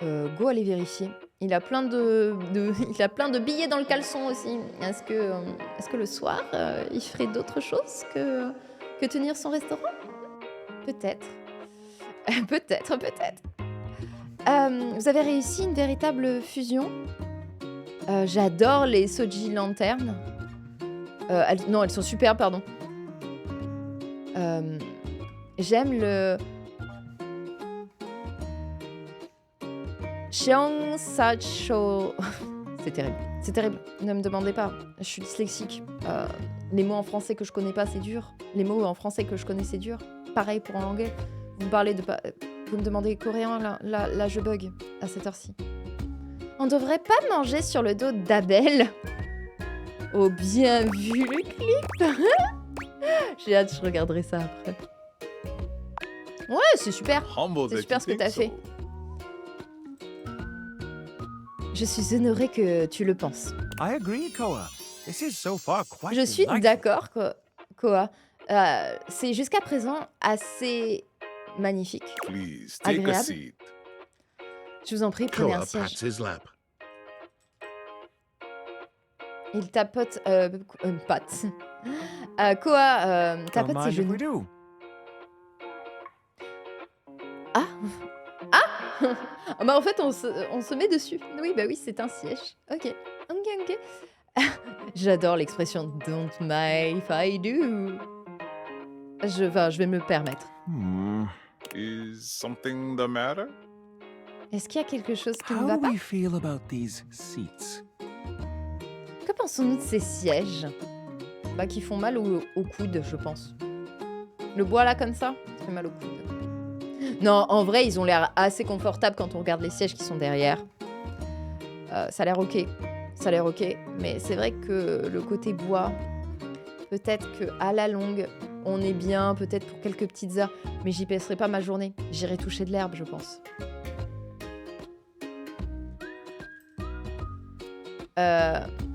Go aller vérifier. Il a plein il a plein de billets dans le caleçon aussi. Est-ce que le soir, il ferait d'autres choses que tenir son restaurant? Peut-être. Peut-être. Vous avez réussi une véritable fusion. J'adore les Soji lanternes. Elles sont super, pardon. J'aime le... Cheong Sacho. C'est terrible. Ne me demandez pas. Je suis dyslexique. Les mots en français que je connais pas, c'est dur. Les mots en français que je connais, c'est dur. Pareil pour en anglais. Vous me demandez coréen, là je bug à cette heure-ci. On devrait pas manger sur le dos d'Abel. Oh, bien vu le clip. J'ai hâte, je regarderai ça après. Ouais, c'est super. Humble C'est that super you ce que think t'as so. fait. Je suis honorée que tu le penses. I agree, Koa. This is so far quite Je suis delightful. d'accord, Koa. C'est jusqu'à présent assez magnifique. Please take a Agréable. seat. Je vous en prie, prenez un Koa siège. pats his lap. Il tapote... patte. Koa Don't tapote ses mind if genoux. we do. Ah bah en fait, on se met dessus. Oui, bah oui, c'est un siège. Ok. J'adore l'expression « Don't mind if I do ». Je vais me le permettre. Is something the matter? Est-ce qu'il y a quelque chose qui ne How va do pas? we feel about these seats? Que pensons-nous de ces sièges? Bah, qui font mal au coude, je pense. Le bois là, comme ça fait mal au coude. Non, en vrai, ils ont l'air assez confortables quand on regarde les sièges qui sont derrière. Ça a l'air ok. Mais c'est vrai que le côté bois, peut-être qu'à la longue, on est bien, peut-être pour quelques petites heures, mais j'y passerai pas ma journée. J'irai toucher de l'herbe, je pense.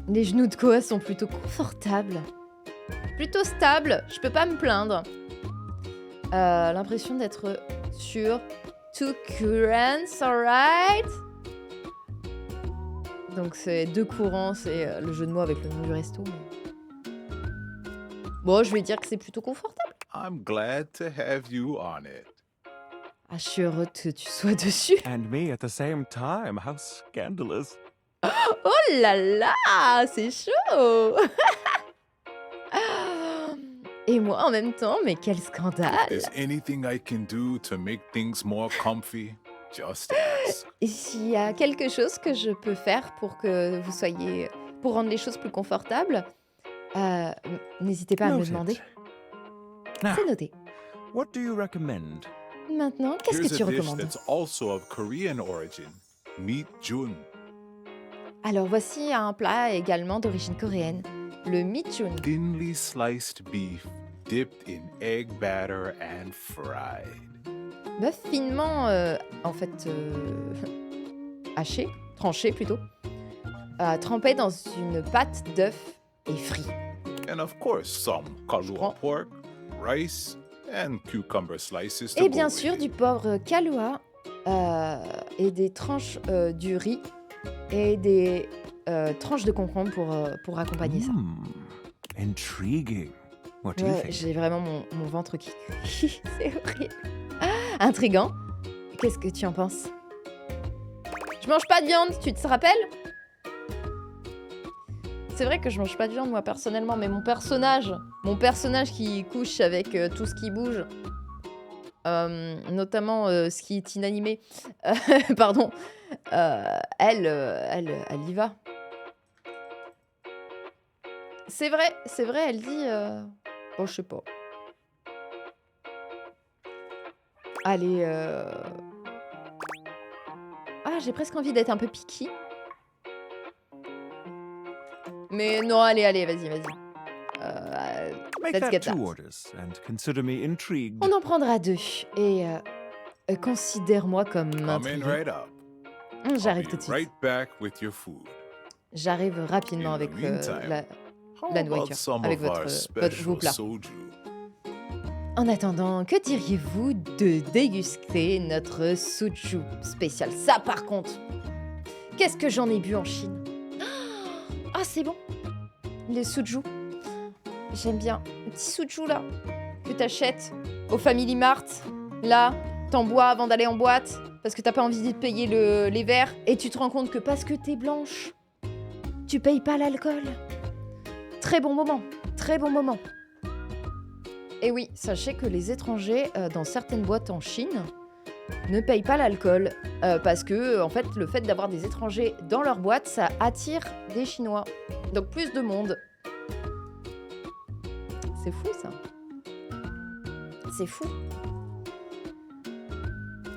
Les genoux de Koa sont plutôt confortables. Plutôt stables, je peux pas me plaindre. L'impression d'être sur Two Currents, alright? Donc c'est deux courants, c'est le jeu de mots avec le nom du resto. Mais... Bon, je vais dire que c'est plutôt confortable. I'm glad to have you on it. Ah, je suis heureux que tu sois dessus. And me at the same time. How scandalous. Oh là là, c'est chaud. Et moi en même temps, mais quel scandale. There's anything I can do to make things more comfy, just ask. Et s'il y a quelque chose que je peux faire pour que vous soyez, pour rendre les choses plus confortables, n'hésitez pas à me le Noted. demander. Now, C'est noté. what do you recommend? Maintenant, qu'est-ce Here's que tu a dish recommandes? that's also of Korean origin. Meet Jun. Alors voici un plat également d'origine coréenne, le michun. Thinly sliced beef dipped in egg batter and fried. Bœuf finement, haché, tranché plutôt, trempé dans une pâte d'œuf et frit. And of course, some kalua Prends. pork, rice, and cucumber slices to Et go bien with sûr it. du porc kalua et des tranches du riz et des tranches de concombre pour accompagner ça. Intriguing. What do you Ouais, think? j'ai vraiment mon ventre qui crie, c'est horrible. Intriguant. Qu'est-ce que tu en penses? Je mange pas de viande, tu te rappelles? C'est vrai que je mange pas de viande moi personnellement, mais mon personnage qui couche avec tout ce qui bouge, notamment ce qui est inanimé, pardon, elle y va. C'est vrai, elle dit... Bon, je sais pas. Allez, Ah, j'ai presque envie d'être un peu picky. Mais non, allez, vas-y. Make Let's that get 2 that. orders and consider me intrigued. On en prendra 2. Et considère-moi comme Come in intriguée. right up. I'll J'arrive be tout de suite. right back with your food. J'arrive rapidement In the avec meantime, la How La about nourriture, some avec of our vos special plats. soju? En attendant, que diriez-vous de déguster notre soju spécial? Ça, par contre, qu'est-ce que j'en ai bu en Chine? Ah, c'est bon. Les soju. J'aime bien. Un petit soju, là, que t'achètes au Family Mart. Là, t'en bois avant d'aller en boîte, parce que t'as pas envie de payer les verres. Et tu te rends compte que parce que t'es blanche, tu payes pas l'alcool. Très bon moment. Très bon moment. Et oui, sachez que les étrangers, dans certaines boîtes en Chine, ne payent pas l'alcool. Parce que, en fait, le fait d'avoir des étrangers dans leur boîte, ça attire des Chinois. Donc plus de monde. C'est fou, ça. C'est fou.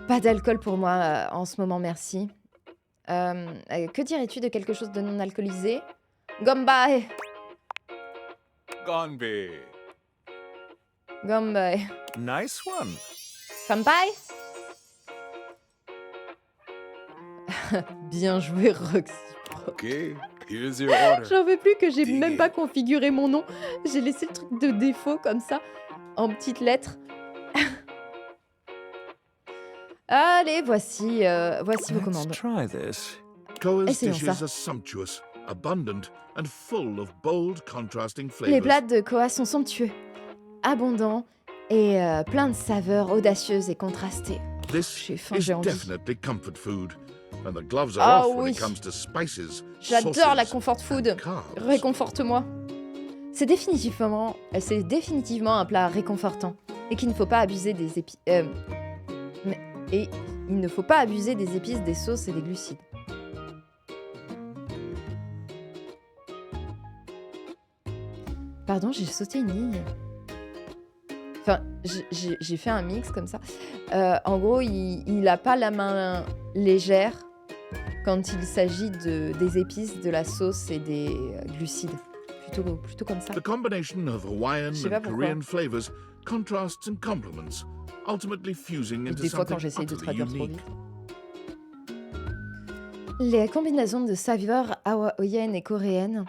Pas d'alcool pour moi en ce moment, merci. Que dirais-tu de quelque chose de non alcoolisé? Gombay. Ganbei. Gombay. Nice one. Gombay. Bien joué, Roxy. Okay, here's your order. J'en veux plus que j'ai Dig même it. pas configuré mon nom. J'ai laissé le truc de défaut comme ça, en petites lettres. Allez, voici vos commandes. Let's try this. Koa's Essayons dishes ça. are sumptuous, abundant, and full of bold, contrasting flavors. Les plats de Koa sont somptueux, abondants et pleins de saveurs audacieuses et contrastées. This J'ai faim, is j'ai envie. definitely comfort food, and the gloves Ah are off when oui. it comes to spices, J'adore la sauces, comfort food. and carbs. Réconforte-moi. C'est définitivement un plat réconfortant et qu'il ne faut pas abuser des épices. Et il ne faut pas abuser des épices, des sauces et des glucides. Pardon, j'ai sauté une ligne. Enfin, j'ai fait un mix comme ça. En gros, il a pas la main légère quand il s'agit des épices, de la sauce et des glucides. Plutôt comme ça. The combination of Hawaiian Je sais pas and pourquoi. Korean flavors contrasts and complements, ultimately fusing Et into des fois, something quand j'essaye de utterly traduire trop unique. vite. Les combinaisons de saveurs hawaïennes et coréennes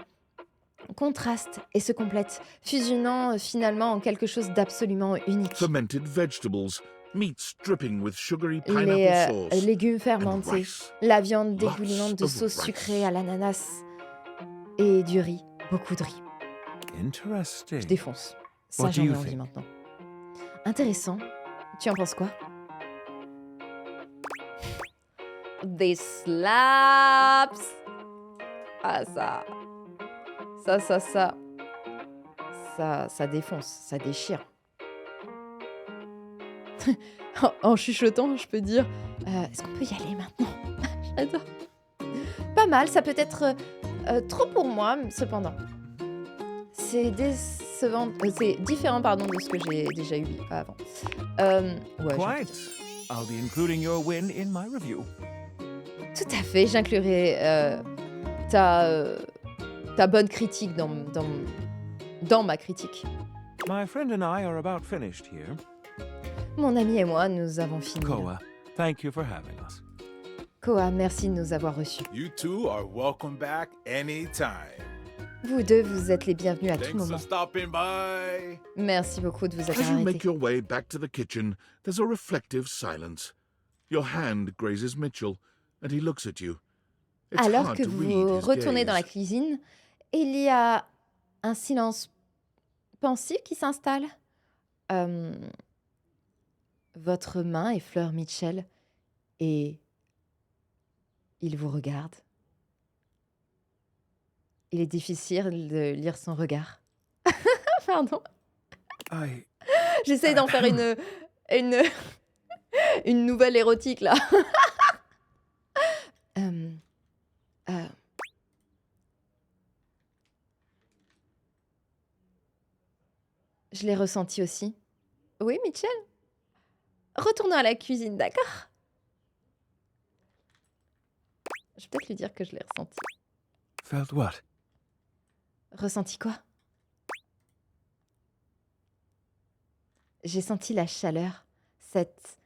contrastent et se complètent, fusionnant finalement en quelque chose d'absolument unique. Fermented vegetables, meats dripping with sugary Les pineapple sauce, légumes and fermentés, rice. la viande Lots dégoulinante de of sauce rice. sucrée à l'ananas et du riz, beaucoup de riz. Interesting. Je défonce. Ça, What do j'en ai you envie think? maintenant. Intéressant. Tu en penses quoi? This slaps. Ah, ça défonce, ça déchire. En chuchotant, je peux dire est-ce qu'on peut y aller maintenant? J'adore. Pas mal, ça peut être trop pour moi, cependant. C'est décevant, c'est différent pardon, de ce que j'ai déjà eu avant. Ouais, Quite. I'll be including your win in my review. tout à fait, j'inclurai ta bonne critique dans ma critique. My friend and I are about finished here. Mon ami et moi, nous avons fini. Koa, thank you for having us. Koa, merci de nous avoir reçus. You two are welcome back anytime. Vous deux, vous êtes les bienvenus à tout Thanks moment. for stopping by. Merci beaucoup de vous être As you make arrêtés. your way back to the kitchen, there's a reflective silence. Your hand grazes Mitchell, and he looks at you. It's Alors hard que to read vous his retournez dans la gaze. cuisine, il y a un silence pensif qui s'installe. Votre main effleure Mitchell et il vous regarde. Il est difficile de lire son regard. Pardon. I J'essaie d'en faire une, une nouvelle érotique là. Euh, euh. Je l'ai ressenti aussi. Oui, Mitchell? Retournons à la cuisine, d'accord? Je vais peut-être lui dire que je l'ai ressenti. felt what? Ressenti quoi? J'ai senti la chaleur, cette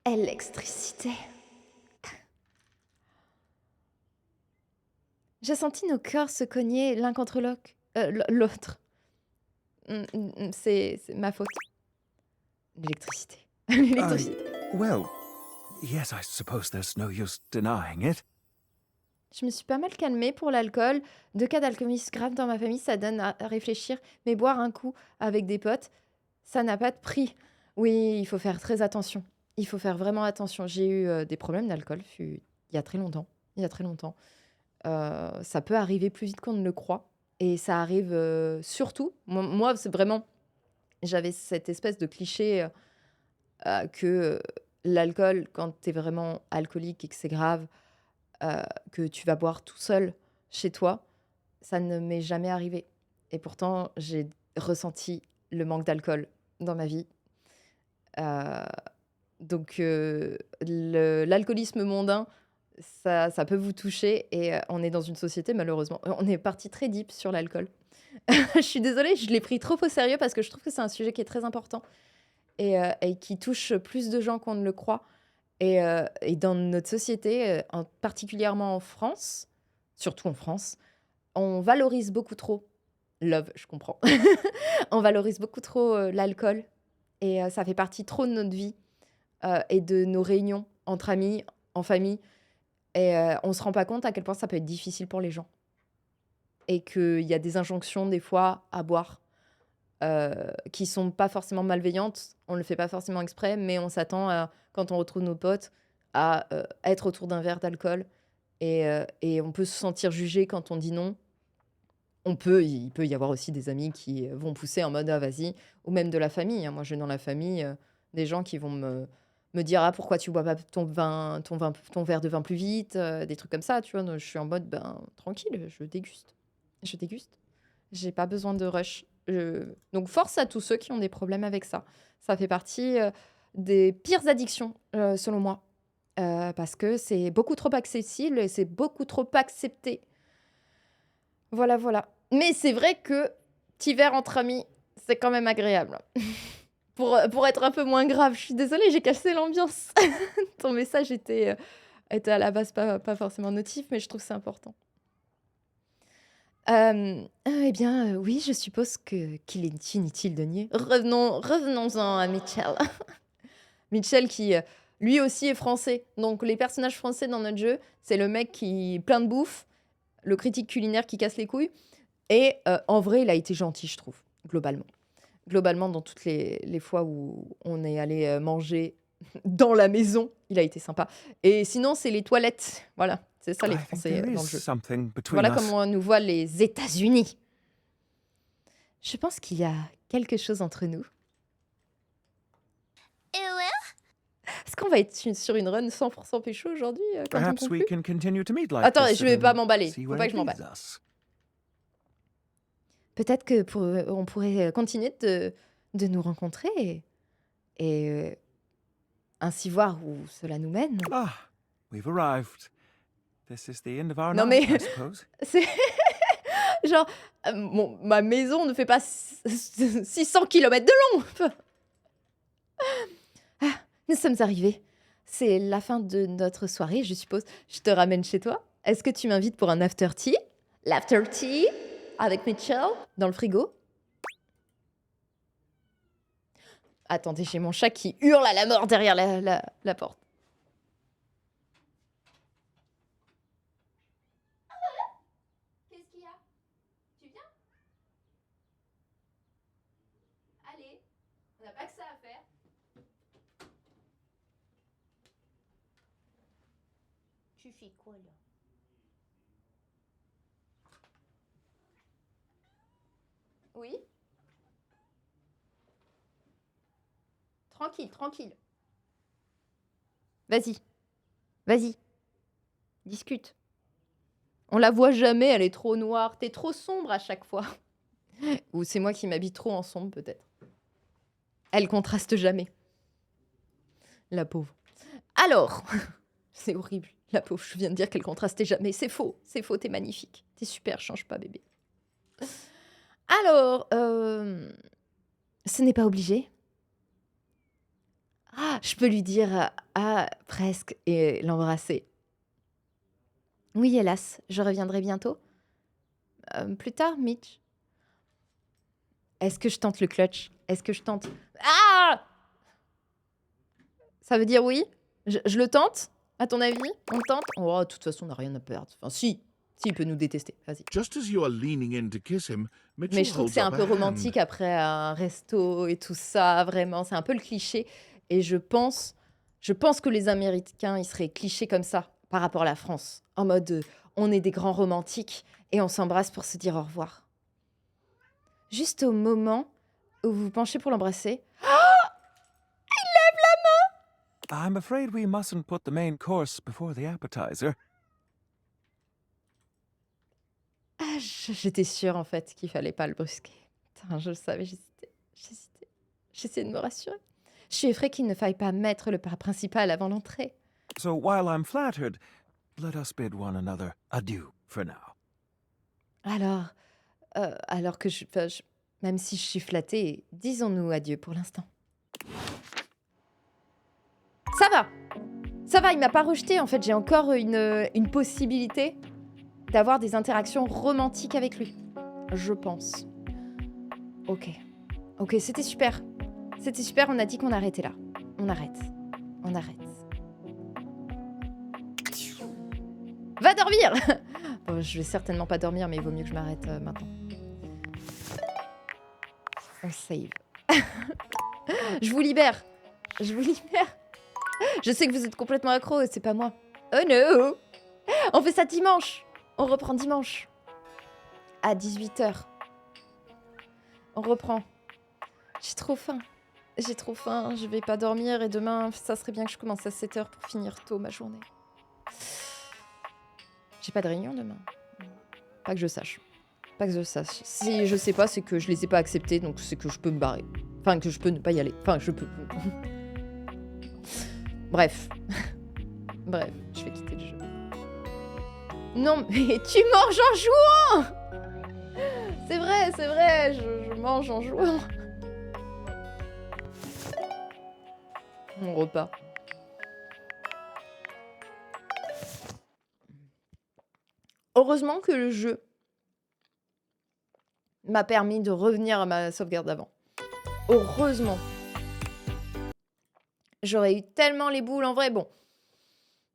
électricité. J'ai senti nos cœurs se cogner l'un contre l'autre. C'est ma faute. L'électricité. L'électricité. Well, yes, I suppose there's no use denying it. Je me suis pas mal calmée pour l'alcool. 2 cas d'alcoolisme grave dans ma famille, ça donne à réfléchir. Mais boire un coup avec des potes, ça n'a pas de prix. Oui, il faut faire très attention. Il faut faire vraiment attention. J'ai eu des problèmes d'alcool il y a très longtemps. Ça peut arriver plus vite qu'on ne le croit. Et ça arrive surtout. Moi, c'est vraiment. J'avais cette espèce de cliché que l'alcool, quand tu es vraiment alcoolique et que c'est grave, que tu vas boire tout seul chez toi, ça ne m'est jamais arrivé. Et pourtant, j'ai ressenti le manque d'alcool dans ma vie. Donc, l'alcoolisme mondain, ça peut vous toucher. Et on est dans une société, malheureusement. On est parti très deep sur l'alcool. Je suis désolée, je l'ai pris trop au sérieux parce que je trouve que c'est un sujet qui est très important et qui touche plus de gens qu'on ne le croit. Et dans notre société, particulièrement en France, surtout en France, on valorise beaucoup trop love, je comprends. On valorise beaucoup trop l'alcool et ça fait partie trop de notre vie et de nos réunions entre amis, en famille. Et on se rend pas compte à quel point ça peut être difficile pour les gens. Et qu'il y a des injonctions des fois à boire qui sont pas forcément malveillantes. On le fait pas forcément exprès, mais on s'attend, quand on retrouve nos potes, à être autour d'un verre d'alcool. Et on peut se sentir jugé quand on dit non. Il peut y avoir aussi des amis qui vont pousser en mode « Ah, vas-y », ou même de la famille. Moi, j'ai dans la famille des gens qui vont me dire « Ah, pourquoi tu bois pas ton verre de vin plus vite ?» Des trucs comme ça, tu vois. Donc, je suis en mode « Ben, tranquille, je déguste. J'ai pas besoin de rush. » Donc, force à tous ceux qui ont des problèmes avec ça. Ça fait partie des pires addictions, selon moi. Parce que c'est beaucoup trop accessible et c'est beaucoup trop accepté. Voilà, voilà. Mais c'est vrai que petit verre entre amis, c'est quand même agréable. Pour être un peu moins grave, je suis désolée, j'ai cassé l'ambiance. Ton message était à la base pas forcément notif, mais je trouve que c'est important. Eh bien, oui, je suppose qu'il est inutile de nier. Revenons-en à Mitchell. Mitchell qui, lui aussi, est français. Donc, les personnages français dans notre jeu, c'est le mec qui est plein de bouffe, le critique culinaire qui casse les couilles. Et en vrai, il a été gentil, je trouve, globalement. Globalement, dans toutes les fois où on est allé manger dans la maison. Il a été sympa. Et sinon, c'est les toilettes. Voilà, c'est ça les I think Français there dans is le jeu. something between Voilà us. comment nous voient les États-Unis. Je pense qu'il y a quelque chose entre nous. Est-ce qu'on va être sur une run 100% pécho aujourd'hui quand on Perhaps we conclut? can continue to meet like Attends, this je vais pas and m'emballer. see Faut where pas it que je leads m'emballe. us. Peut-être que on pourrait continuer de nous rencontrer et ainsi voir où cela nous mène. Ah, we've arrived. This is the end of our Non night, mais I suppose. c'est genre ma maison ne fait pas 600 km de long. Ah, nous sommes arrivés. C'est la fin de notre soirée, je suppose. Je te ramène chez toi. Est-ce que tu m'invites pour un after tea? L'after tea avec Mitchell dans le frigo? Attendez, j'ai mon chat qui hurle à la mort derrière la porte. Qu'est-ce qu'il y a? Tu viens? Allez, on n'a pas que ça à faire. Tu fais quoi là? Oui? Tranquille, tranquille. Vas-y. Vas-y. Discute. On la voit jamais, elle est trop noire. T'es trop sombre à chaque fois. Ou c'est moi qui m'habille trop en sombre, peut-être. Elle contraste jamais. La pauvre. Alors, c'est horrible. La pauvre, je viens de dire qu'elle contrastait jamais. C'est faux, t'es magnifique. T'es super, change pas, bébé. Alors, ce n'est pas obligé. Ah, je peux lui dire presque et l'embrasser. Oui, hélas, je reviendrai bientôt. Plus tard, Mitch. Est-ce que je tente le clutch? Est-ce que je tente... Ah! Ça veut dire oui? Je le tente? À ton avis? On le tente? Oh, de toute façon, on n'a rien à perdre. Enfin, si, il peut nous détester. Vas-y. Just as you are leaning in to kiss him, Mitchell Mais je trouve que holds c'est un up peu a hand. romantique après un resto et tout ça, vraiment. C'est un peu le cliché. Et je pense que les Américains, ils seraient clichés comme ça par rapport à la France. En mode, on est des grands romantiques et on s'embrasse pour se dire au revoir. Juste au moment où vous vous penchez pour l'embrasser. I'm afraid we mustn't put the main course before the appetizer. Ah, j'étais sûre en fait qu'il fallait pas le brusquer. Putain, je le savais, j'essayais de me rassurer. Je suis effrayée qu'il ne faille pas mettre le plat principal avant l'entrée. So while I'm flattered, let us bid one another adieu for now. Alors que même si je suis flattée, disons-nous adieu pour l'instant. Ça va, il m'a pas rejeté en fait. J'ai encore une possibilité d'avoir des interactions romantiques avec lui. Je pense. Ok, c'était super. On a dit qu'on arrêtait là. On arrête. Va dormir. Bon, je vais certainement pas dormir, mais il vaut mieux que je m'arrête maintenant. On save. Je vous libère. Je sais que vous êtes complètement accro, c'est pas moi. Oh no. On fait ça dimanche. On reprend dimanche. À 18h. On reprend. J'ai trop faim. Je vais pas dormir et demain, ça serait bien que je commence à 7h pour finir tôt ma journée. J'ai pas de réunion demain. Pas que je sache. Si je sais pas, c'est que je les ai pas acceptés, donc c'est que je peux me barrer. Enfin, que je peux ne pas y aller. Enfin, je peux... Bref, je vais quitter le jeu. Non, mais tu manges en jouant! C'est vrai, je mange en jouant. Mon repas. Heureusement que le jeu m'a permis de revenir à ma sauvegarde d'avant. Heureusement. J'aurais eu tellement les boules en vrai. Bon,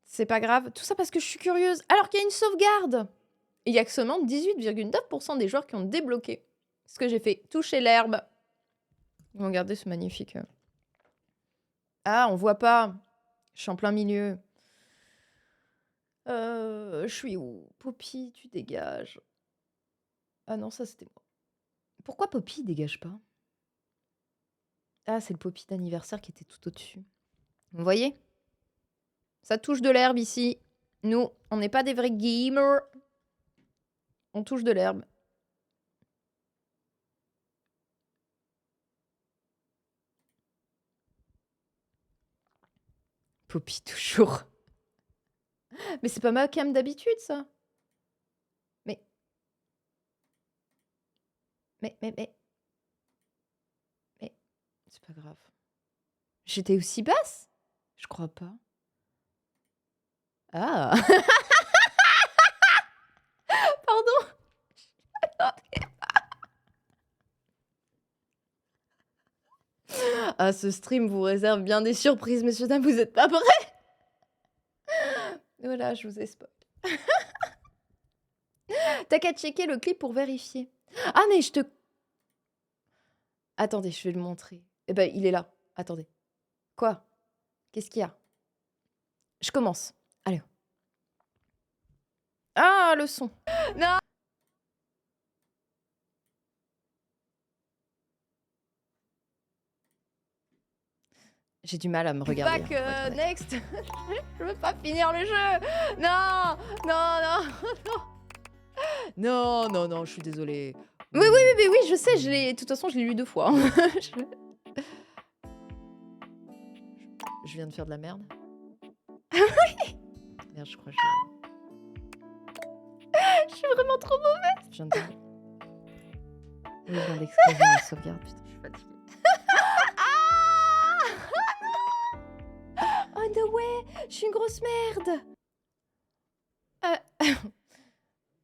c'est pas grave. Tout ça parce que je suis curieuse. Alors qu'il y a une sauvegarde. Et il y a que seulement 18,9% des joueurs qui ont débloqué ce que j'ai fait. Toucher l'herbe. Regardez ce magnifique Ah, on voit pas. Je suis en plein milieu. Je suis où? Poppy, tu dégages. Ah non, ça c'était moi. Pourquoi Poppy dégage pas? Ah, c'est le Poppy d'anniversaire qui était tout au-dessus. Vous voyez? Ça touche de l'herbe ici. Nous, on n'est pas des vrais gamers. On touche de l'herbe. Poppy toujours. Mais c'est pas ma cam d'habitude, ça. Mais. C'est pas grave. J'étais aussi basse? Je crois pas. Ah. Pardon. Attendez. Ah, ce stream vous réserve bien des surprises, messieurs, dames, vous êtes pas prêts? Voilà, je vous ai spoil. T'as qu'à checker le clip pour vérifier. Ah, mais je te... Attendez, je vais le montrer. Eh ben, il est là. Attendez. Quoi? Qu'est-ce qu'il y a? Je commence. Allez. Ah, le son. Non! J'ai du mal à me regarder. Back, next. Je veux pas finir le jeu. Non, non, non, non. Non, non, je suis désolée. Oui, je sais, de toute façon, je l'ai lu 2 fois. Je viens de faire de la merde. Merde, je crois que je suis vraiment trop mauvaise. Je viens de... Oui, je viens d'exploser ma sauvegarde. Putain, je suis fatiguée. Oh no way, je suis une grosse merde.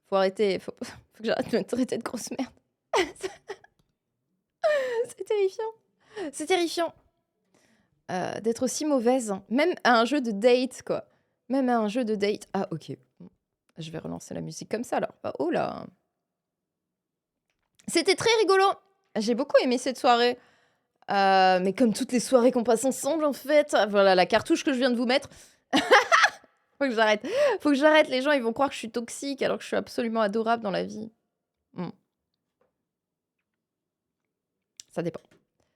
Faut arrêter, faut que j'arrête de me traiter de grosse merde. C'est terrifiant. C'est terrifiant. D'être aussi mauvaise. Même à un jeu de date, quoi. Même à un jeu de date. Ah, ok. Je vais relancer la musique comme ça, alors. Oh là. C'était très rigolo. J'ai beaucoup aimé cette soirée. Mais comme toutes les soirées qu'on passe ensemble, en fait. Voilà, la cartouche que je viens de vous mettre. Faut que j'arrête. Faut que j'arrête. Les gens, ils vont croire que je suis toxique alors que je suis absolument adorable dans la vie. Ça dépend.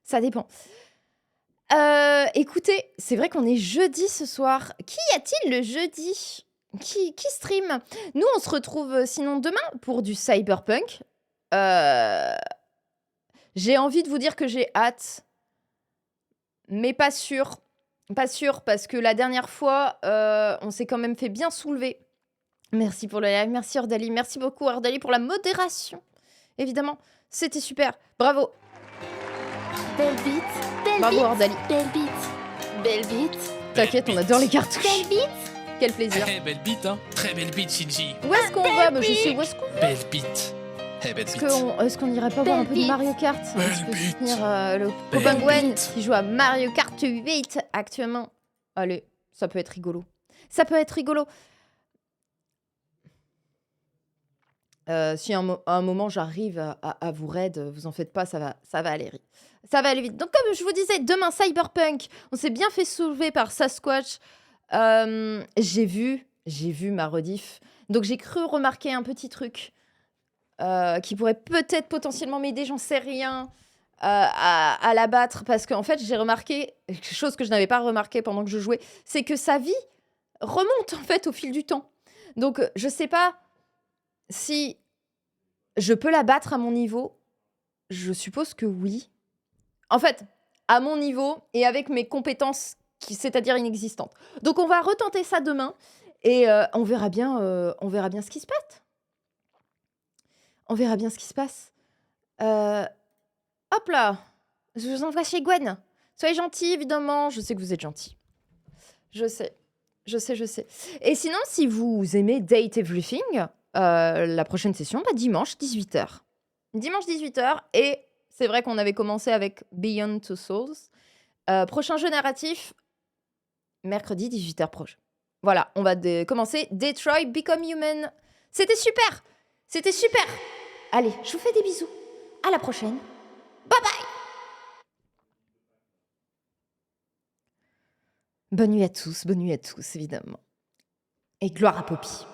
Ça dépend. Écoutez, c'est vrai qu'on est jeudi ce soir. Qui y a-t-il le jeudi? Qui stream? Nous, on se retrouve sinon demain pour du cyberpunk. J'ai envie de vous dire que j'ai hâte. Mais pas sûr. Pas sûr, parce que la dernière fois, on s'est quand même fait bien soulever. Merci pour le live, merci Ordali. Merci beaucoup Ordali pour la modération. Évidemment, c'était super. Bravo. Belle bite, belle Bravo bite, Ordali. belle bite, belle bite. T'inquiète, on adore les cartouches. Belle bite. Quel plaisir. Très belle bite, hein. Très belle bite, Shinji. Où est-ce qu'on va? Bah, je sais où est-ce qu'on va. Belle bite. Très belle bite. Est-ce qu'on irait pas voir un peu de Mario Kart? Je peux soutenir le copain Gwen qui joue à Mario Kart 8 actuellement. Allez, ça peut être rigolo. Ça peut être rigolo. Si à un moment j'arrive à vous raid, vous en faites pas, ça va aller vite. Ça va aller vite. Donc comme je vous disais, demain Cyberpunk, on s'est bien fait soulever par Sasquatch. J'ai vu ma rediff. Donc j'ai cru remarquer un petit truc qui pourrait peut-être potentiellement m'aider, j'en sais rien, à l'abattre. Parce qu'en fait, j'ai remarqué quelque chose que je n'avais pas remarqué pendant que je jouais, c'est que sa vie remonte en fait au fil du temps. Donc je sais pas si je peux la battre à mon niveau. Je suppose que oui. En fait, à mon niveau et avec mes compétences, c'est-à-dire inexistantes. Donc on va retenter ça demain et on verra bien ce qui se passe. On verra bien ce qui se passe. Hop là, je vous envoie chez Gwen. Soyez gentils, évidemment. Je sais que vous êtes gentils. Je sais. Et sinon, si vous aimez Date Everything, la prochaine session, dimanche 18h. Dimanche 18h, et c'est vrai qu'on avait commencé avec Beyond Two Souls. Prochain jeu narratif, mercredi 18h proche. Voilà, on va commencer Detroit Become Human. C'était super. Allez, je vous fais des bisous. À la prochaine. Bye bye. Bonne nuit à tous, évidemment. Et gloire à Poppy.